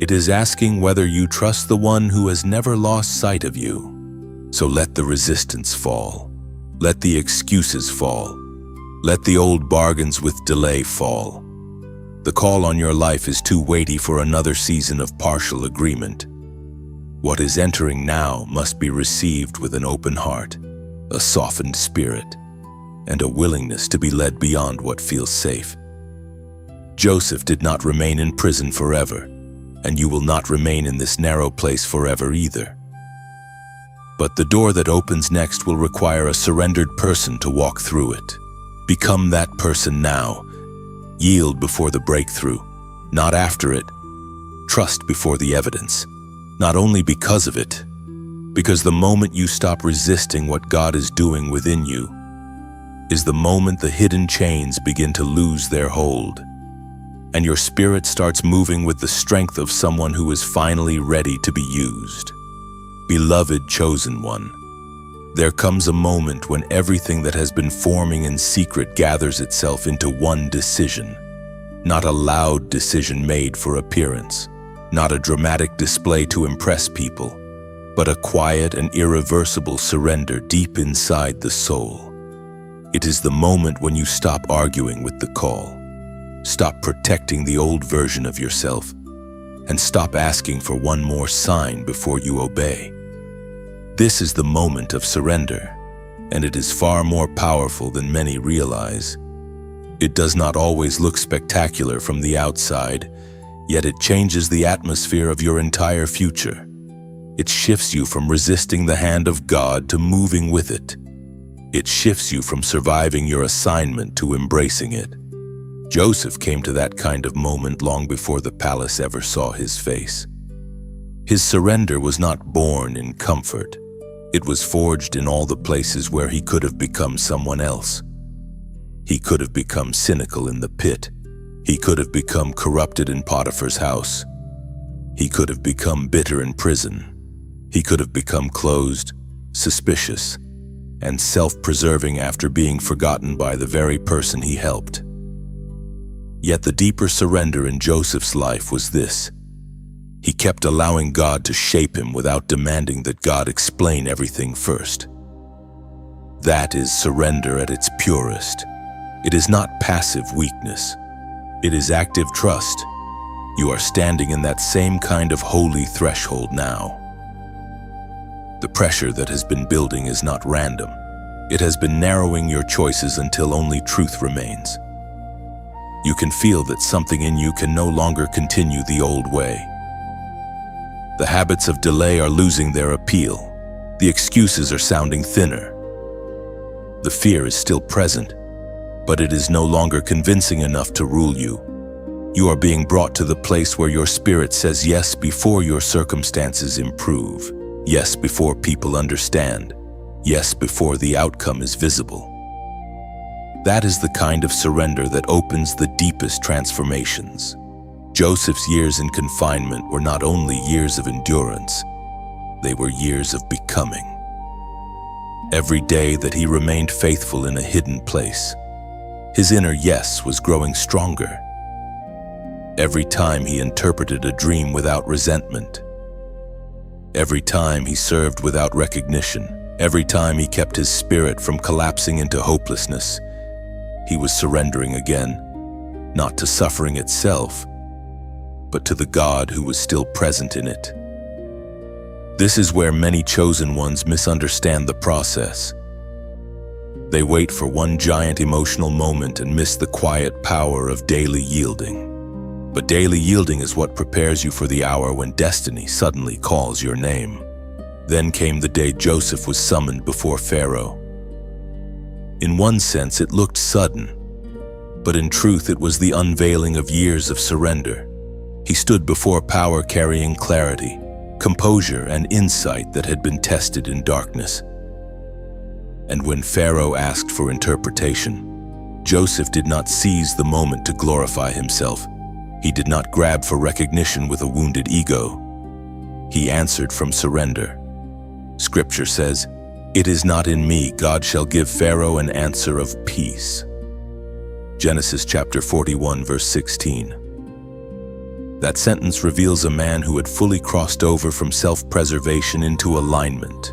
It is asking whether you trust the one who has never lost sight of you. So let the resistance fall. Let the excuses fall. Let the old bargains with delay fall. The call on your life is too weighty for another season of partial agreement. What is entering now must be received with an open heart, a softened spirit, and a willingness to be led beyond what feels safe. Joseph did not remain in prison forever, and you will not remain in this narrow place forever either. But the door that opens next will require a surrendered person to walk through it. Become that person now. Yield before the breakthrough, not after it. Trust before the evidence, not only because of it, because the moment you stop resisting what God is doing within you is the moment the hidden chains begin to lose their hold, and your spirit starts moving with the strength of someone who is finally ready to be used. Beloved chosen one, there comes a moment when everything that has been forming in secret gathers itself into one decision. Not a loud decision made for appearance, not a dramatic display to impress people, but a quiet and irreversible surrender deep inside the soul. It is the moment when you stop arguing with the call, stop protecting the old version of yourself, and stop asking for one more sign before you obey. This is the moment of surrender, and it is far more powerful than many realize. It does not always look spectacular from the outside, yet it changes the atmosphere of your entire future. It shifts you from resisting the hand of God to moving with it. It shifts you from surviving your assignment to embracing it. Joseph came to that kind of moment long before the palace ever saw his face. His surrender was not born in comfort. It was forged in all the places where he could have become someone else. He could have become cynical in the pit. He could have become corrupted in Potiphar's house. He could have become bitter in prison. He could have become closed, suspicious, and self-preserving after being forgotten by the very person he helped. Yet the deeper surrender in Joseph's life was this: he kept allowing God to shape him without demanding that God explain everything first. That is surrender at its purest. It is not passive weakness. It is active trust. You are standing in that same kind of holy threshold now. The pressure that has been building is not random. It has been narrowing your choices until only truth remains. You can feel that something in you can no longer continue the old way. The habits of delay are losing their appeal. The excuses are sounding thinner. The fear is still present, but it is no longer convincing enough to rule you. You are being brought to the place where your spirit says yes before your circumstances improve, yes before people understand, yes before the outcome is visible. That is the kind of surrender that opens the deepest transformations. Joseph's years in confinement were not only years of endurance, they were years of becoming. Every day that he remained faithful in a hidden place, his inner yes was growing stronger. Every time he interpreted a dream without resentment, every time he served without recognition, every time he kept his spirit from collapsing into hopelessness, he was surrendering again, not to suffering itself, but to the God who was still present in it. This is where many chosen ones misunderstand the process. They wait for one giant emotional moment and miss the quiet power of daily yielding. But daily yielding is what prepares you for the hour when destiny suddenly calls your name. Then came the day Joseph was summoned before Pharaoh. In one sense, it looked sudden, but in truth, it was the unveiling of years of surrender. He stood before power carrying clarity, composure, and insight that had been tested in darkness. And when Pharaoh asked for interpretation, Joseph did not seize the moment to glorify himself. He did not grab for recognition with a wounded ego. He answered from surrender. Scripture says, "It is not in me, God shall give Pharaoh an answer of peace." Genesis chapter 41, verse 16. That sentence reveals a man who had fully crossed over from self-preservation into alignment.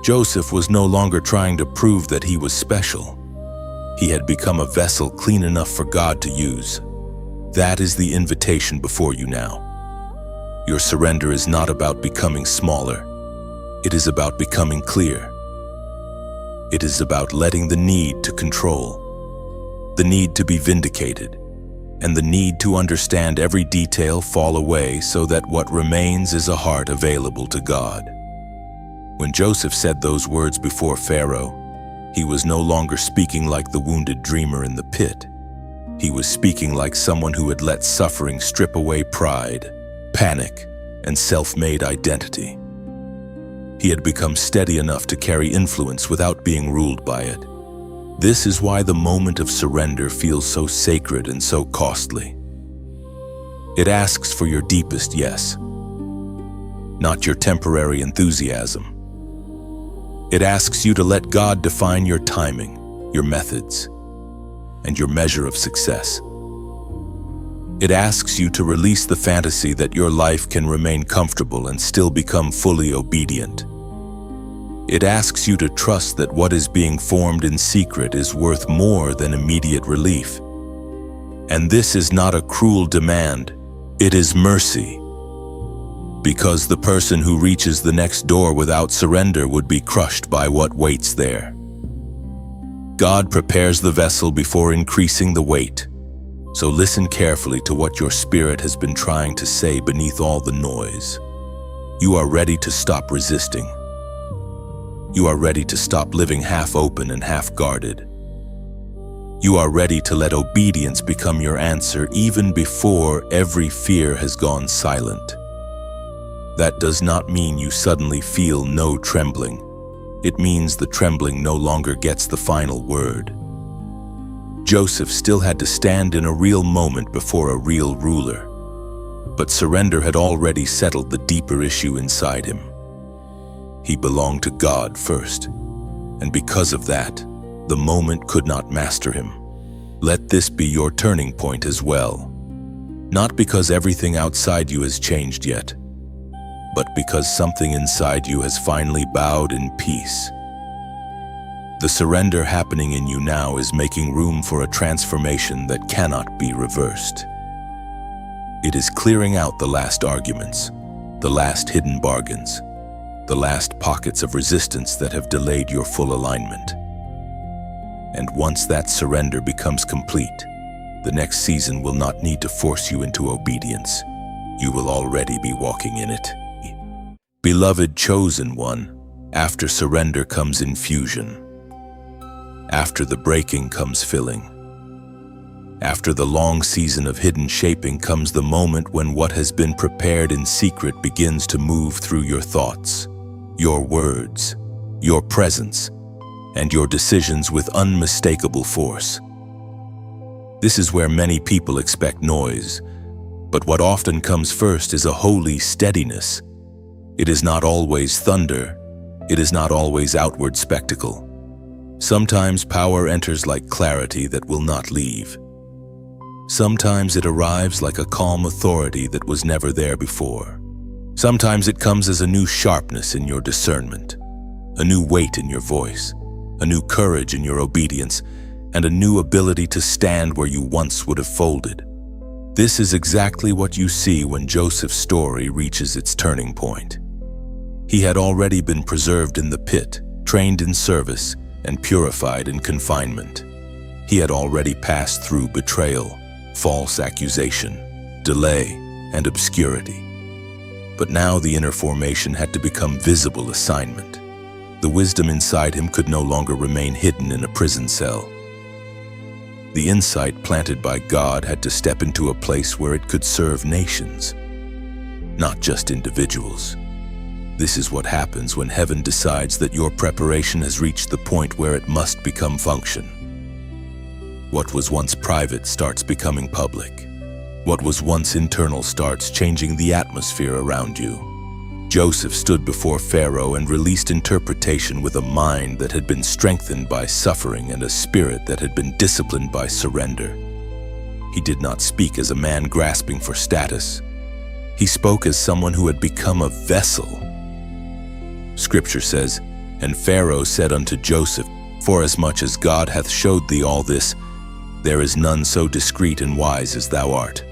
Joseph was no longer trying to prove that he was special. He had become a vessel clean enough for God to use. That is the invitation before you now. Your surrender is not about becoming smaller. It is about becoming clear. It is about letting the need to control, the need to be vindicated, and the need to understand every detail fall away so that what remains is a heart available to God. When Joseph said those words before Pharaoh, he was no longer speaking like the wounded dreamer in the pit. He was speaking like someone who had let suffering strip away pride, panic, and self-made identity. He had become steady enough to carry influence without being ruled by it. This is why the moment of surrender feels so sacred and so costly. It asks for your deepest yes, not your temporary enthusiasm. It asks you to let God define your timing, your methods, and your measure of success. It asks you to release the fantasy that your life can remain comfortable and still become fully obedient. It asks you to trust that what is being formed in secret is worth more than immediate relief. And this is not a cruel demand, it is mercy. Because the person who reaches the next door without surrender would be crushed by what waits there. God prepares the vessel before increasing the weight. So listen carefully to what your spirit has been trying to say beneath all the noise. You are ready to stop resisting. You are ready to stop living half open and half guarded. You are ready to let obedience become your answer even before every fear has gone silent. That does not mean you suddenly feel no trembling. It means the trembling no longer gets the final word. Joseph still had to stand in a real moment before a real ruler, but surrender had already settled the deeper issue inside him. He belonged to God first, and because of that, the moment could not master him. Let this be your turning point as well. Not because everything outside you has changed yet, but because something inside you has finally bowed in peace. The surrender happening in you now is making room for a transformation that cannot be reversed. It is clearing out the last arguments, the last hidden bargains, the last pockets of resistance that have delayed your full alignment. And once that surrender becomes complete, the next season will not need to force you into obedience. You will already be walking in it. Beloved chosen one, after surrender comes infusion. After the breaking comes filling. After the long season of hidden shaping comes the moment when what has been prepared in secret begins to move through your thoughts, your words, your presence, and your decisions with unmistakable force. This is where many people expect noise, but what often comes first is a holy steadiness. It is not always thunder, it is not always outward spectacle. Sometimes power enters like clarity that will not leave. Sometimes it arrives like a calm authority that was never there before. Sometimes it comes as a new sharpness in your discernment, a new weight in your voice, a new courage in your obedience, and a new ability to stand where you once would have folded. This is exactly what you see when Joseph's story reaches its turning point. He had already been preserved in the pit, trained in service, and purified in confinement. He had already passed through betrayal, false accusation, delay, and obscurity. But now the inner formation had to become visible assignment. The wisdom inside him could no longer remain hidden in a prison cell. The insight planted by God had to step into a place where it could serve nations, not just individuals. This is what happens when heaven decides that your preparation has reached the point where it must become function. What was once private starts becoming public. What was once internal starts changing the atmosphere around you. Joseph stood before Pharaoh and released interpretation with a mind that had been strengthened by suffering and a spirit that had been disciplined by surrender. He did not speak as a man grasping for status. He spoke as someone who had become a vessel. Scripture says, "And Pharaoh said unto Joseph, Forasmuch as God hath showed thee all this, there is none so discreet and wise as thou art."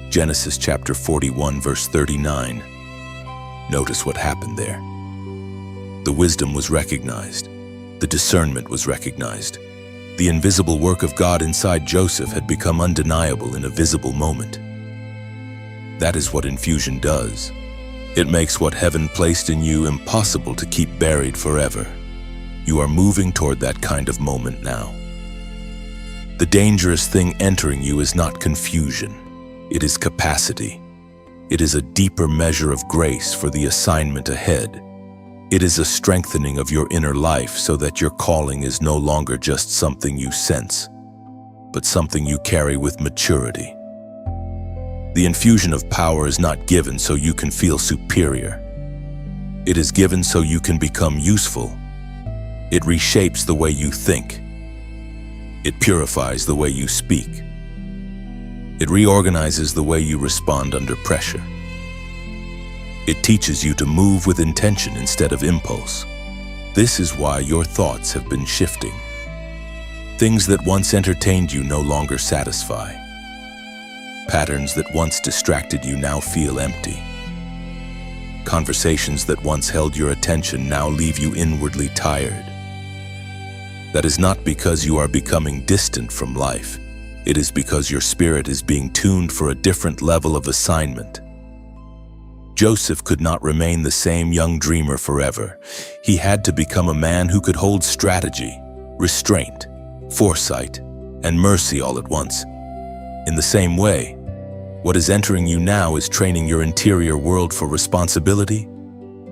Genesis chapter 41, verse 39. Notice what happened there. The wisdom was recognized, The discernment was recognized. The invisible work of God inside Joseph had become undeniable in a visible moment. That is what infusion does. It makes what heaven placed in you impossible to keep buried forever. You are moving toward that kind of moment now. The dangerous thing entering you is not confusion. It is capacity. It is a deeper measure of grace for the assignment ahead. It is a strengthening of your inner life so that your calling is no longer just something you sense, but something you carry with maturity. The infusion of power is not given so you can feel superior. It is given so you can become useful. It reshapes the way you think. It purifies the way you speak. It reorganizes the way you respond under pressure. It teaches you to move with intention instead of impulse. This is why your thoughts have been shifting. Things that once entertained you no longer satisfy. Patterns that once distracted you now feel empty. Conversations that once held your attention now leave you inwardly tired. That is not because you are becoming distant from life. It is because your spirit is being tuned for a different level of assignment. Joseph could not remain the same young dreamer forever. He had to become a man who could hold strategy, restraint, foresight, and mercy all at once. In the same way, what is entering you now is training your interior world for responsibility,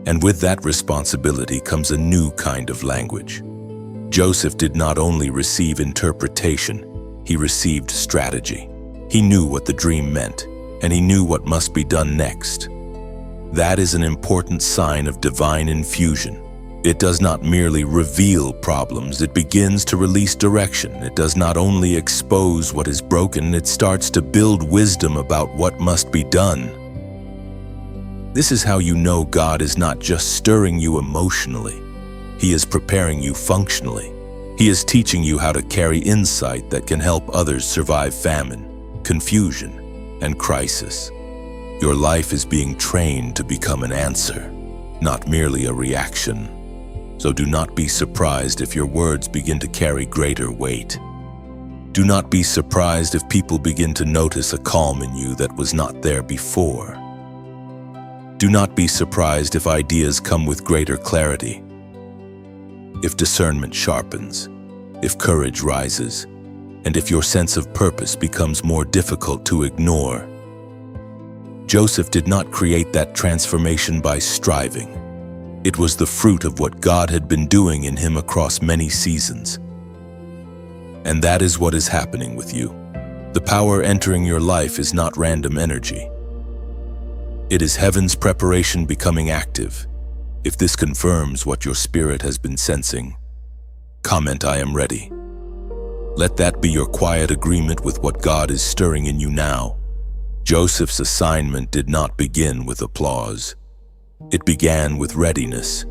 and with that responsibility comes a new kind of language. Joseph did not only receive interpretation, he received strategy. He knew what the dream meant, and he knew what must be done next. That is an important sign of divine infusion. It does not merely reveal problems, it begins to release direction. It does not only expose what is broken, it starts to build wisdom about what must be done. This is how you know God is not just stirring you emotionally. He is preparing you functionally. He is teaching you how to carry insight that can help others survive famine, confusion, and crisis. Your life is being trained to become an answer, not merely a reaction. So do not be surprised if your words begin to carry greater weight. Do not be surprised if people begin to notice a calm in you that was not there before. Do not be surprised if ideas come with greater clarity. If discernment sharpens, if courage rises, and if your sense of purpose becomes more difficult to ignore. Joseph did not create that transformation by striving. It was the fruit of what God had been doing in him across many seasons. And that is what is happening with you. The power entering your life is not random energy. It is heaven's preparation becoming active. If this confirms what your spirit has been sensing, comment, "I am ready." Let that be your quiet agreement with what God is stirring in you now. Joseph's assignment did not begin with applause. It began with readiness.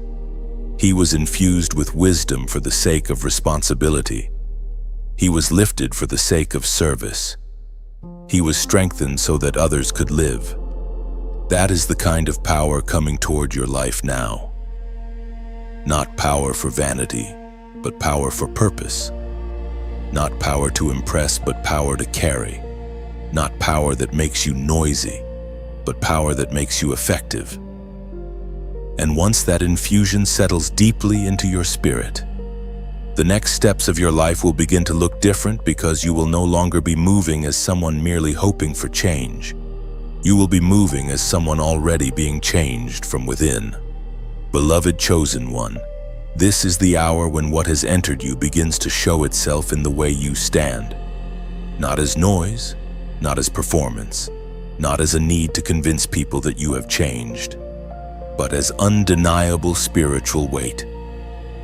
He was infused with wisdom for the sake of responsibility. He was lifted for the sake of service. He was strengthened so that others could live. That is the kind of power coming toward your life now. Not power for vanity, but power for purpose. Not power to impress, but power to carry. Not power that makes you noisy, but power that makes you effective. And once that infusion settles deeply into your spirit, the next steps of your life will begin to look different because you will no longer be moving as someone merely hoping for change. You will be moving as someone already being changed from within. Beloved chosen one, this is the hour when what has entered you begins to show itself in the way you stand. Not as noise, not as performance, not as a need to convince people that you have changed, but as undeniable spiritual weight.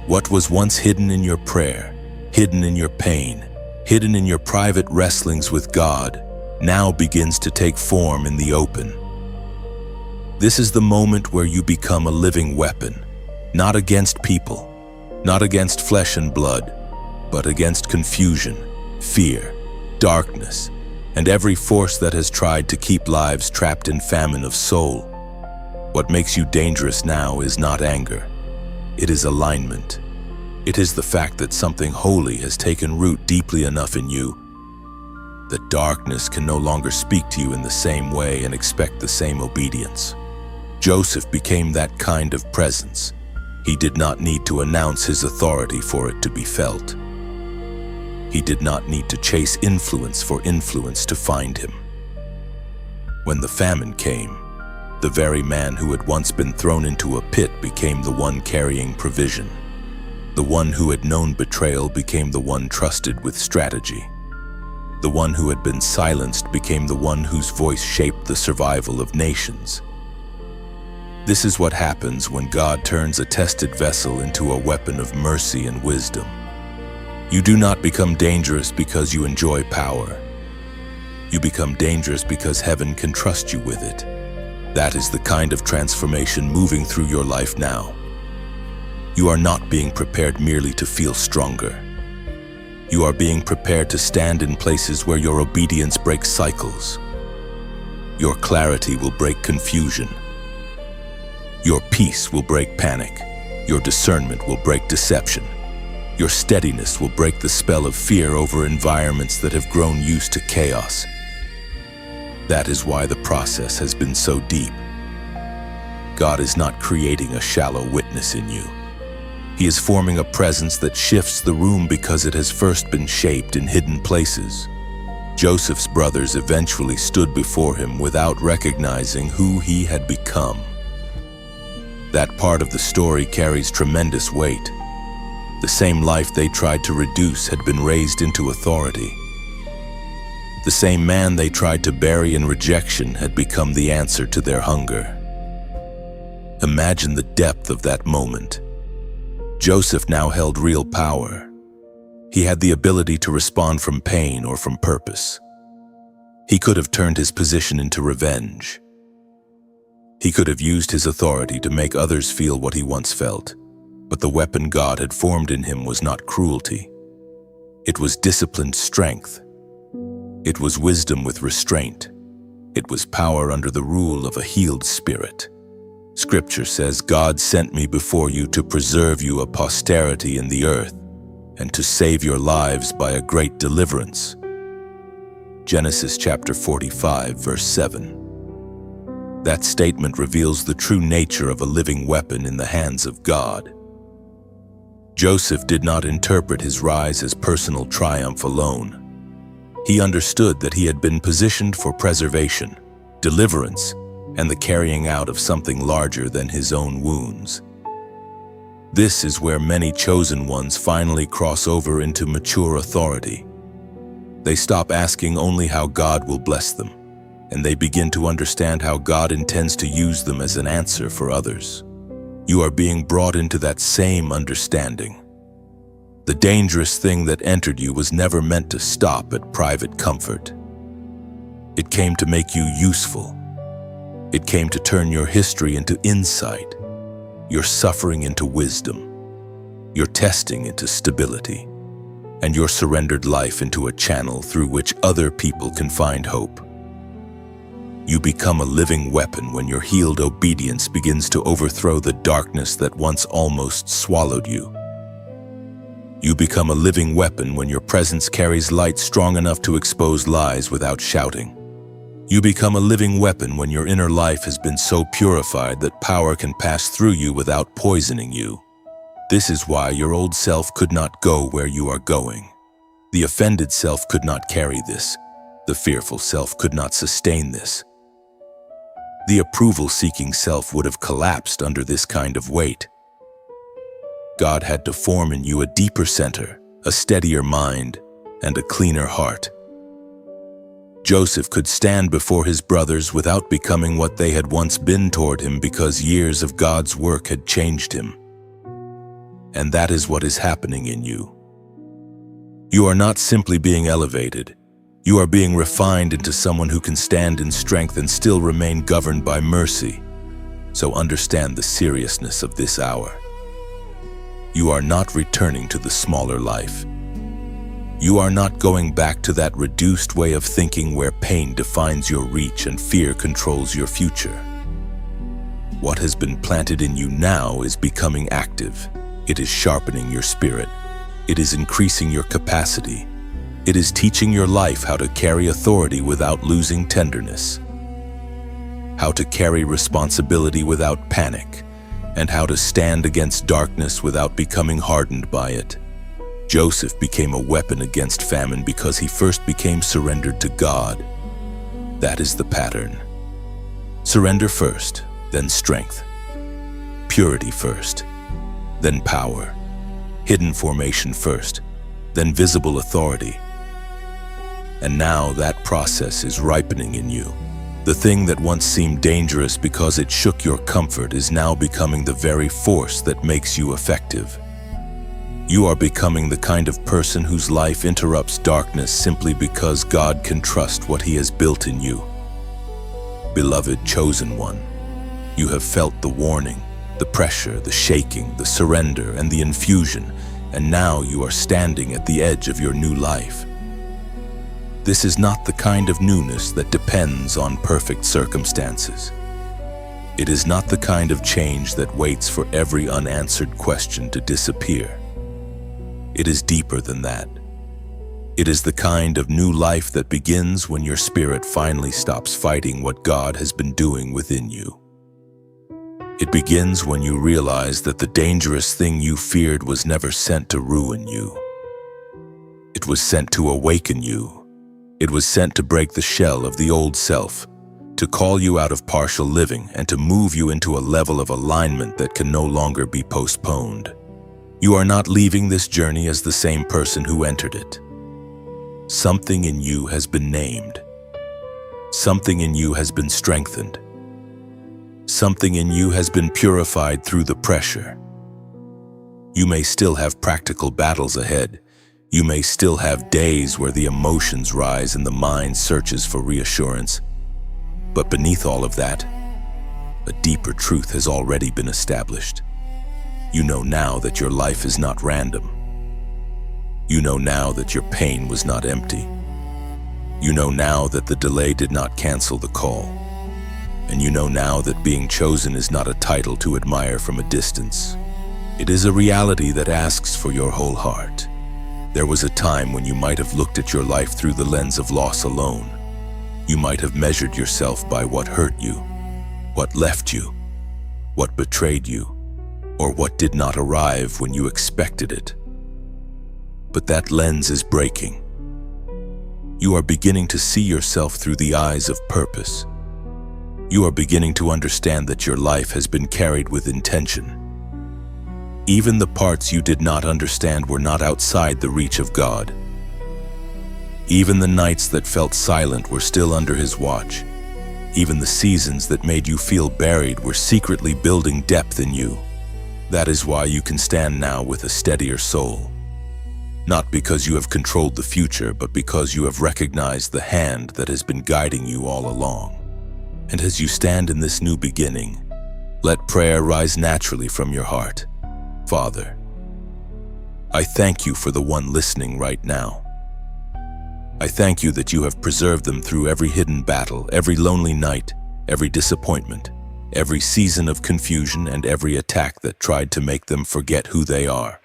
What was once hidden in your prayer, hidden in your pain, hidden in your private wrestlings with God, now begins to take form in the open. This is the moment where you become a living weapon, not against people, not against flesh and blood, but against confusion, fear, darkness, and every force that has tried to keep lives trapped in famine of soul. What makes you dangerous now is not anger. It is alignment. It is the fact that something holy has taken root deeply enough in you that darkness can no longer speak to you in the same way and expect the same obedience. Joseph became that kind of presence. He did not need to announce his authority for it to be felt. He did not need to chase influence for influence to find him. When the famine came, the very man who had once been thrown into a pit became the one carrying provision. The one who had known betrayal became the one trusted with strategy. The one who had been silenced became the one whose voice shaped the survival of nations. This is what happens when God turns a tested vessel into a weapon of mercy and wisdom. You do not become dangerous because you enjoy power. You become dangerous because heaven can trust you with it. That is the kind of transformation moving through your life now. You are not being prepared merely to feel stronger. You are being prepared to stand in places where your obedience breaks cycles. Your clarity will break confusion. Your peace will break panic. Your discernment will break deception. Your steadiness will break the spell of fear over environments that have grown used to chaos. That is why the process has been so deep. God is not creating a shallow witness in you. He is forming a presence that shifts the room because it has first been shaped in hidden places. Joseph's brothers eventually stood before him without recognizing who he had become. That part of the story carries tremendous weight. The same life they tried to reduce had been raised into authority. The same man they tried to bury in rejection had become the answer to their hunger. Imagine the depth of that moment. Joseph now held real power. He had the ability to respond from pain or from purpose. He could have turned his position into revenge. He could have used his authority to make others feel what he once felt, but the weapon God had formed in him was not cruelty. It was disciplined strength. It was wisdom with restraint. It was power under the rule of a healed spirit. Scripture says, God sent me before you to preserve you a posterity in the earth and to save your lives by a great deliverance. Genesis chapter 45, verse 7. That statement reveals the true nature of a living weapon in the hands of God. Joseph did not interpret his rise as personal triumph alone. He understood that he had been positioned for preservation, deliverance, and the carrying out of something larger than his own wounds. This is where many chosen ones finally cross over into mature authority. They stop asking only how God will bless them, and they begin to understand how God intends to use them as an answer for others. You are being brought into that same understanding. The dangerous thing that entered you was never meant to stop at private comfort. It came to make you useful. It came to turn your history into insight, your suffering into wisdom, your testing into stability, and your surrendered life into a channel through which other people can find hope. You become a living weapon when your healed obedience begins to overthrow the darkness that once almost swallowed you. You become a living weapon when your presence carries light strong enough to expose lies without shouting. You become a living weapon when your inner life has been so purified that power can pass through you without poisoning you. This is why your old self could not go where you are going. The offended self could not carry this. The fearful self could not sustain this. The approval-seeking self would have collapsed under this kind of weight. God had to form in you a deeper center, a steadier mind, and a cleaner heart. Joseph could stand before his brothers without becoming what they had once been toward him because years of God's work had changed him. And that is what is happening in you. You are not simply being elevated. You are being refined into someone who can stand in strength and still remain governed by mercy. So understand the seriousness of this hour. You are not returning to the smaller life. You are not going back to that reduced way of thinking where pain defines your reach and fear controls your future. What has been planted in you now is becoming active. It is sharpening your spirit. It is increasing your capacity. It is teaching your life how to carry authority without losing tenderness, how to carry responsibility without panic, and how to stand against darkness without becoming hardened by it. Joseph became a weapon against famine because he first became surrendered to God. That is the pattern. Surrender first, then strength. Purity first, then power. Hidden formation first, then visible authority. And now that process is ripening in you. The thing that once seemed dangerous because it shook your comfort is now becoming the very force that makes you effective. You are becoming the kind of person whose life interrupts darkness simply because God can trust what He has built in you. Beloved chosen one, you have felt the warning, the pressure, the shaking, the surrender, and the infusion, and now you are standing at the edge of your new life. This is not the kind of newness that depends on perfect circumstances. It is not the kind of change that waits for every unanswered question to disappear. It is deeper than that. It is the kind of new life that begins when your spirit finally stops fighting what God has been doing within you. It begins when you realize that the dangerous thing you feared was never sent to ruin you. It was sent to awaken you. It was sent to break the shell of the old self, to call you out of partial living and to move you into a level of alignment that can no longer be postponed. You are not leaving this journey as the same person who entered it. Something in you has been named. Something in you has been strengthened. Something in you has been purified through the pressure. You may still have practical battles ahead. You may still have days where the emotions rise and the mind searches for reassurance. But beneath all of that, a deeper truth has already been established. You know now that your life is not random. You know now that your pain was not empty. You know now that the delay did not cancel the call. And you know now that being chosen is not a title to admire from a distance. It is a reality that asks for your whole heart. There was a time when you might have looked at your life through the lens of loss alone. You might have measured yourself by what hurt you, what left you, what betrayed you, or what did not arrive when you expected it. But that lens is breaking. You are beginning to see yourself through the eyes of purpose. You are beginning to understand that your life has been carried with intention. Even the parts you did not understand were not outside the reach of God. Even the nights that felt silent were still under His watch. Even the seasons that made you feel buried were secretly building depth in you. That is why you can stand now with a steadier soul. Not because you have controlled the future, but because you have recognized the hand that has been guiding you all along. And as you stand in this new beginning, let prayer rise naturally from your heart. Father, I thank you for the one listening right now. I thank you that you have preserved them through every hidden battle, every lonely night, every disappointment, every season of confusion, and every attack that tried to make them forget who they are.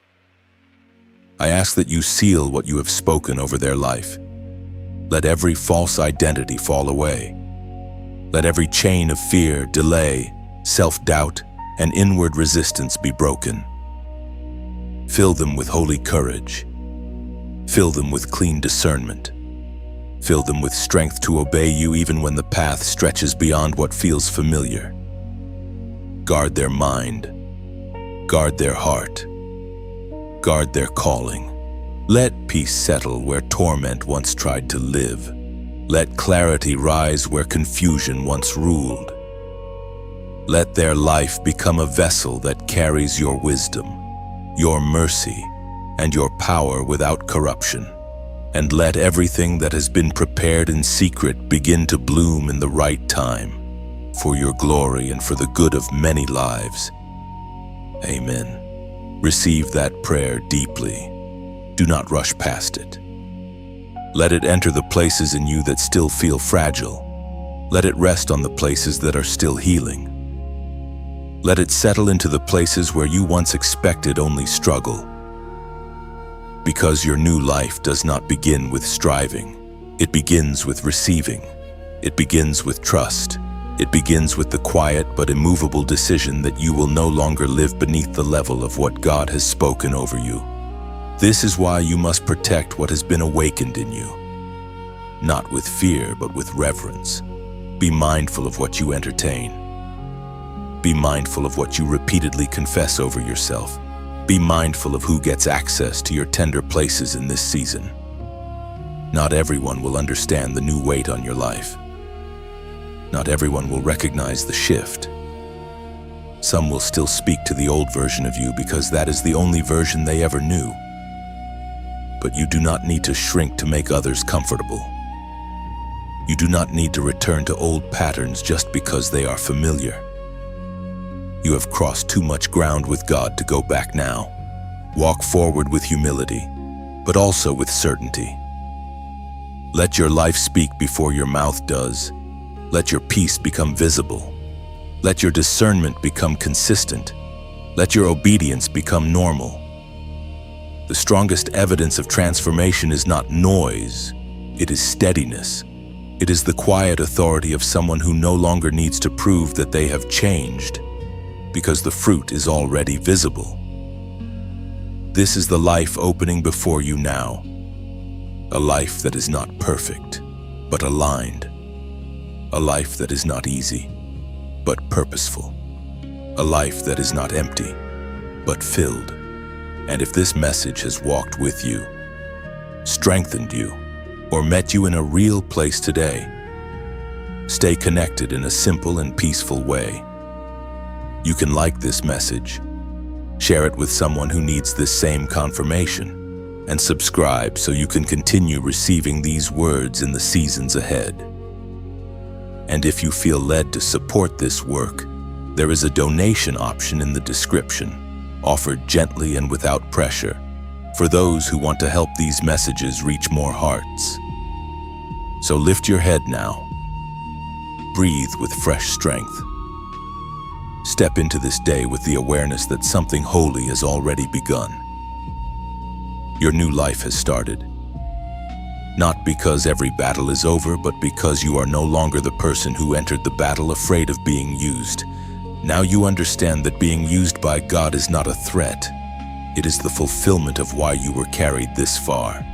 I ask that you seal what you have spoken over their life. Let every false identity fall away. Let every chain of fear, delay, self-doubt, and inward resistance be broken. Fill them with holy courage. Fill them with clean discernment. Fill them with strength to obey you even when the path stretches beyond what feels familiar. Guard their mind. Guard their heart. Guard their calling. Let peace settle where torment once tried to live. Let clarity rise where confusion once ruled. Let their life become a vessel that carries your wisdom, your mercy, and your power without corruption. And let everything that has been prepared in secret begin to bloom in the right time, for your glory and for the good of many lives. Amen. Receive that prayer deeply. Do not rush past it. Let it enter the places in you that still feel fragile. Let it rest on the places that are still healing. Let it settle into the places where you once expected only struggle. Because your new life does not begin with striving. It begins with receiving. It begins with trust. It begins with the quiet but immovable decision that you will no longer live beneath the level of what God has spoken over you. This is why you must protect what has been awakened in you. Not with fear, but with reverence. Be mindful of what you entertain. Be mindful of what you repeatedly confess over yourself. Be mindful of who gets access to your tender places in this season. Not everyone will understand the new weight on your life. Not everyone will recognize the shift. Some will still speak to the old version of you because that is the only version they ever knew. But you do not need to shrink to make others comfortable. You do not need to return to old patterns just because they are familiar. You have crossed too much ground with God to go back now. Walk forward with humility, but also with certainty. Let your life speak before your mouth does. Let your peace become visible. Let your discernment become consistent. Let your obedience become normal. The strongest evidence of transformation is not noise, it is steadiness. It is the quiet authority of someone who no longer needs to prove that they have changed, because the fruit is already visible. This is the life opening before you now. A life that is not perfect, but aligned. A life that is not easy, but purposeful. A life that is not empty, but filled. And if this message has walked with you, strengthened you, or met you in a real place today, stay connected in a simple and peaceful way. You can like this message, share it with someone who needs this same confirmation, and subscribe so you can continue receiving these words in the seasons ahead. And if you feel led to support this work, there is a donation option in the description, offered gently and without pressure, for those who want to help these messages reach more hearts. So lift your head now. Breathe with fresh strength. Step into this day with the awareness that something holy has already begun. Your new life has started. Not because every battle is over, but because you are no longer the person who entered the battle afraid of being used. Now you understand that being used by God is not a threat. It is the fulfillment of why you were carried this far.